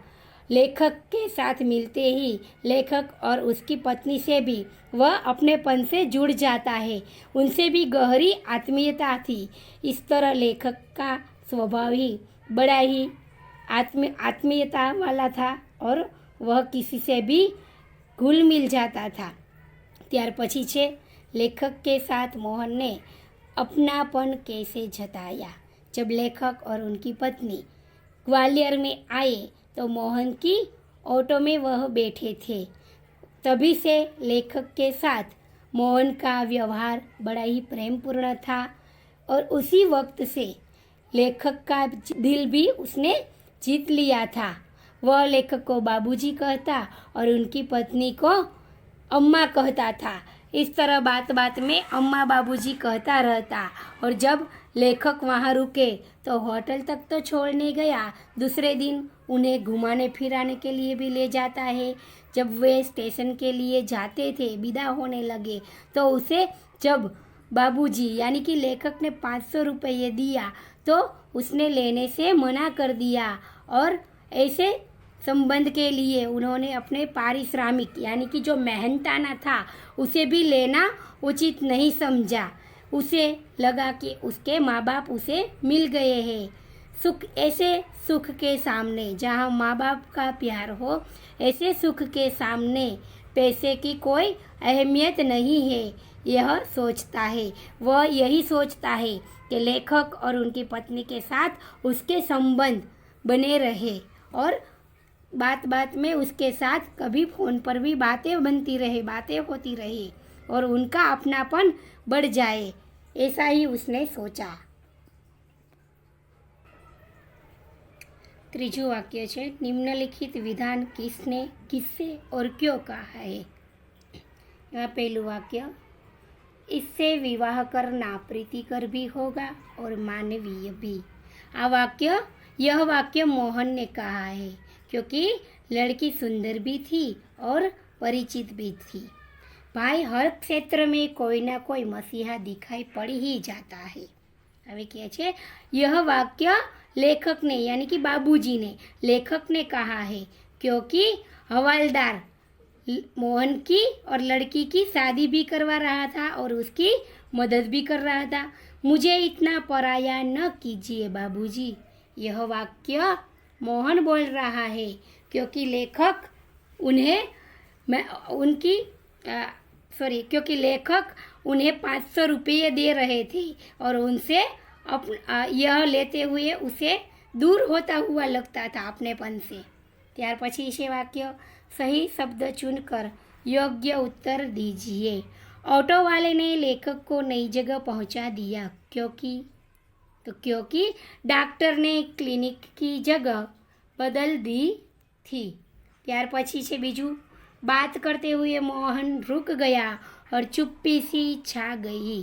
लेखक के साथ मिलते ही लेखक और उसकी पत्नी से भी वह अपनेपन से जुड़ जाता है। उनसे भी गहरी आत्मीयता थी। इस तरह लेखक का स्वभाव ही बड़ा ही आत्मीयता वाला था और वह किसी से भी घुल मिल जाता था। ત્યાર પછી છે लेखक के साथ मोहन ने अपनापन कैसे जताया। जब लेखक और उनकी पत्नी ग्वालियर में आए तो मोहन की ऑटो में वह बैठे थे। तभी से लेखक के साथ मोहन का व्यवहार बड़ा ही प्रेमपूर्ण था और उसी वक्त से लेखक का दिल भी उसने जीत लिया था। वह लेखक को बाबूजी कहता और उनकी पत्नी को अम्मा कहता था। इस तरह बात बात में अम्मा बाबूजी कहता रहता और जब लेखक वहाँ रुके तो होटल तक तो छोड़ने गया, दूसरे दिन उन्हें घुमाने फिराने के लिए भी ले जाता है। जब वे स्टेशन के लिए जाते थे, विदा होने लगे, तो उसे जब बाबूजी यानी कि लेखक ने 500 रुपये दिया तो उसने लेने से मना कर दिया और ऐसे संबंध के लिए उन्होंने अपने पारिश्रमिक यानी कि जो मेहनताना था उसे भी लेना उचित नहीं समझा। उसे लगा कि उसके माँ बाप उसे मिल गए हैं। ऐसे सुख के सामने जहाँ माँ बाप का प्यार हो, ऐसे सुख के सामने पैसे की कोई अहमियत नहीं है, यह सोचता है। वह यही सोचता है कि लेखक और उनकी पत्नी के साथ उसके संबंध बने रहे और बात बात में उसके साथ कभी फ़ोन पर भी बातें बनती रहे, बातें होती रही और उनका अपनापन बढ़ जाए, ऐसा ही उसने सोचा। ત્રીજું વાક્ય છે નિમ્નલિખિત વિધાન કિસसे और क्यों कहा है। यहाँ पहલું वाक्य इससे विवाह करना प्रीतिकर भी होगा और मानवीय भी। यह वाक्य मोहन ने कहा है क्योंकि लड़की सुंदर भी थी और परिचित भी थी। भाई, हर क्षेत्र में कोई ना कोई मसीहा दिखाई पड़ ही जाता है। હવે કહે છે यह वाक्य लेखक ने यानी कि बाबूजी ने लेखक ने कहा है क्योंकि हवालदार मोहन की और लड़की की शादी भी करवा रहा था और उसकी मदद भी कर रहा था। मुझे इतना पराया न कीजिए बाबूजी। यह वाक्य मोहन बोल रहा है क्योंकि लेखक क्योंकि लेखक उन्हें 500 रुपये दे रहे थे और उनसे यह लेते हुए उसे दूर होता हुआ लगता था अपनेपन से। ત્યાર પછી છે વાક્ય सही शब्द चुनकर योग्य उत्तर दीजिए। ऑटो वाले ने लेखक को नई जगह पहुंचा दिया क्योंकि डॉक्टर ने क्लिनिक की जगह बदल दी थी। ત્યાર પછી છે બીજું, बात करते हुए मोहन रुक गया और चुप्पी सी छा गई।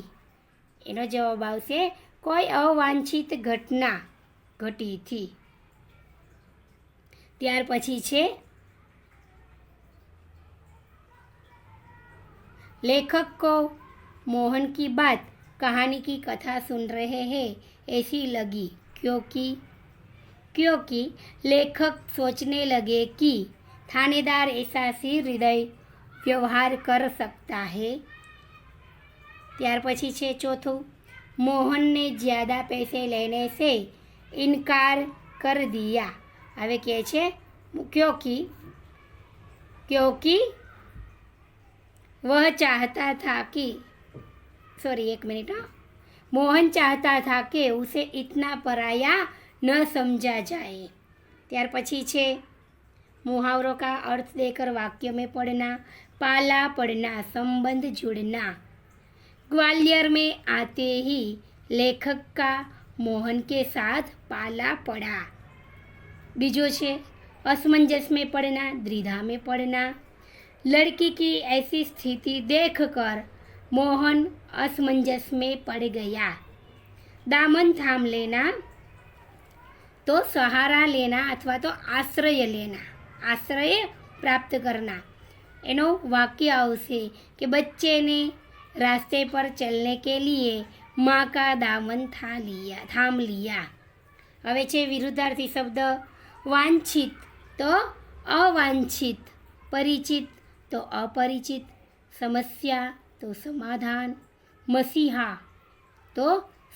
એનો જવાબ આવશે કોઈ અવાંછિત ઘટના ઘટી थी। ત્યાર પછી છે लेखक को मोहन की बात कहानी की कथा सुन रहे हैं ऐसी लगी क्योंकि लेखक सोचने लगे कि थानेदार ऐसा सी हृदय व्यवहार कर सकता है। ત્યાર પછી છે ચોથું, मोहन ने ज़्यादा पैसे लेने से इनकार कर दिया। હવે કહે છે क्योंकि वह चाहता था कि मोहन चाहता था कि उसे इतना पराया न समझा जाए। ત્યાર પછી છે मुहावरों का अर्थ देकर वाक्य में पढ़ना। पाला पड़ना, संबंध जुड़ना। ग्वालियर में आते ही लेखक का मोहन के साथ पाला पड़ा। बीजो छे असमंजस में पड़ना, द्विधा में पड़ना। लड़की की ऐसी स्थिति देखकर मोहन असमंजस में पड़ गया। दामन थाम लेना तो सहारा लेना अथवा तो आश्रय लेना, आश्रय प्राप्त करना। एनो वाक्य आवशे कि बच्चे ने रास्ते पर चलने के लिए माँ का दामन थाम लिया। हवे छे विरुद्धार्थी शब्द, वांछित तो अवांछित, परिचित तो अपरिचित, समस्या तो समाधान, मसीहा तो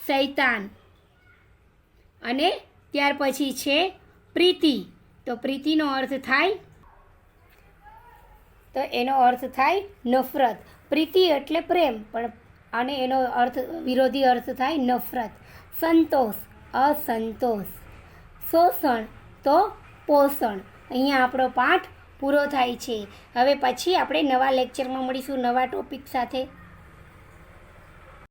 शैतान। अने ત્યાર પછી છે પ્રીતિ। તો પ્રીતિનો અર્થ થાય નફરત। પ્રીતિ એટલે પ્રેમ અને એનો વિરોધી અર્થ થાય નફરત। સંતોષ, असंतोष। શોષણ તો પોષણ। અહીંયા આપણો પાઠ પૂરો થાય છે। હવે પછી આપણે નવા લેક્ચરમાં મળીશું નવા ટોપિક સાથે।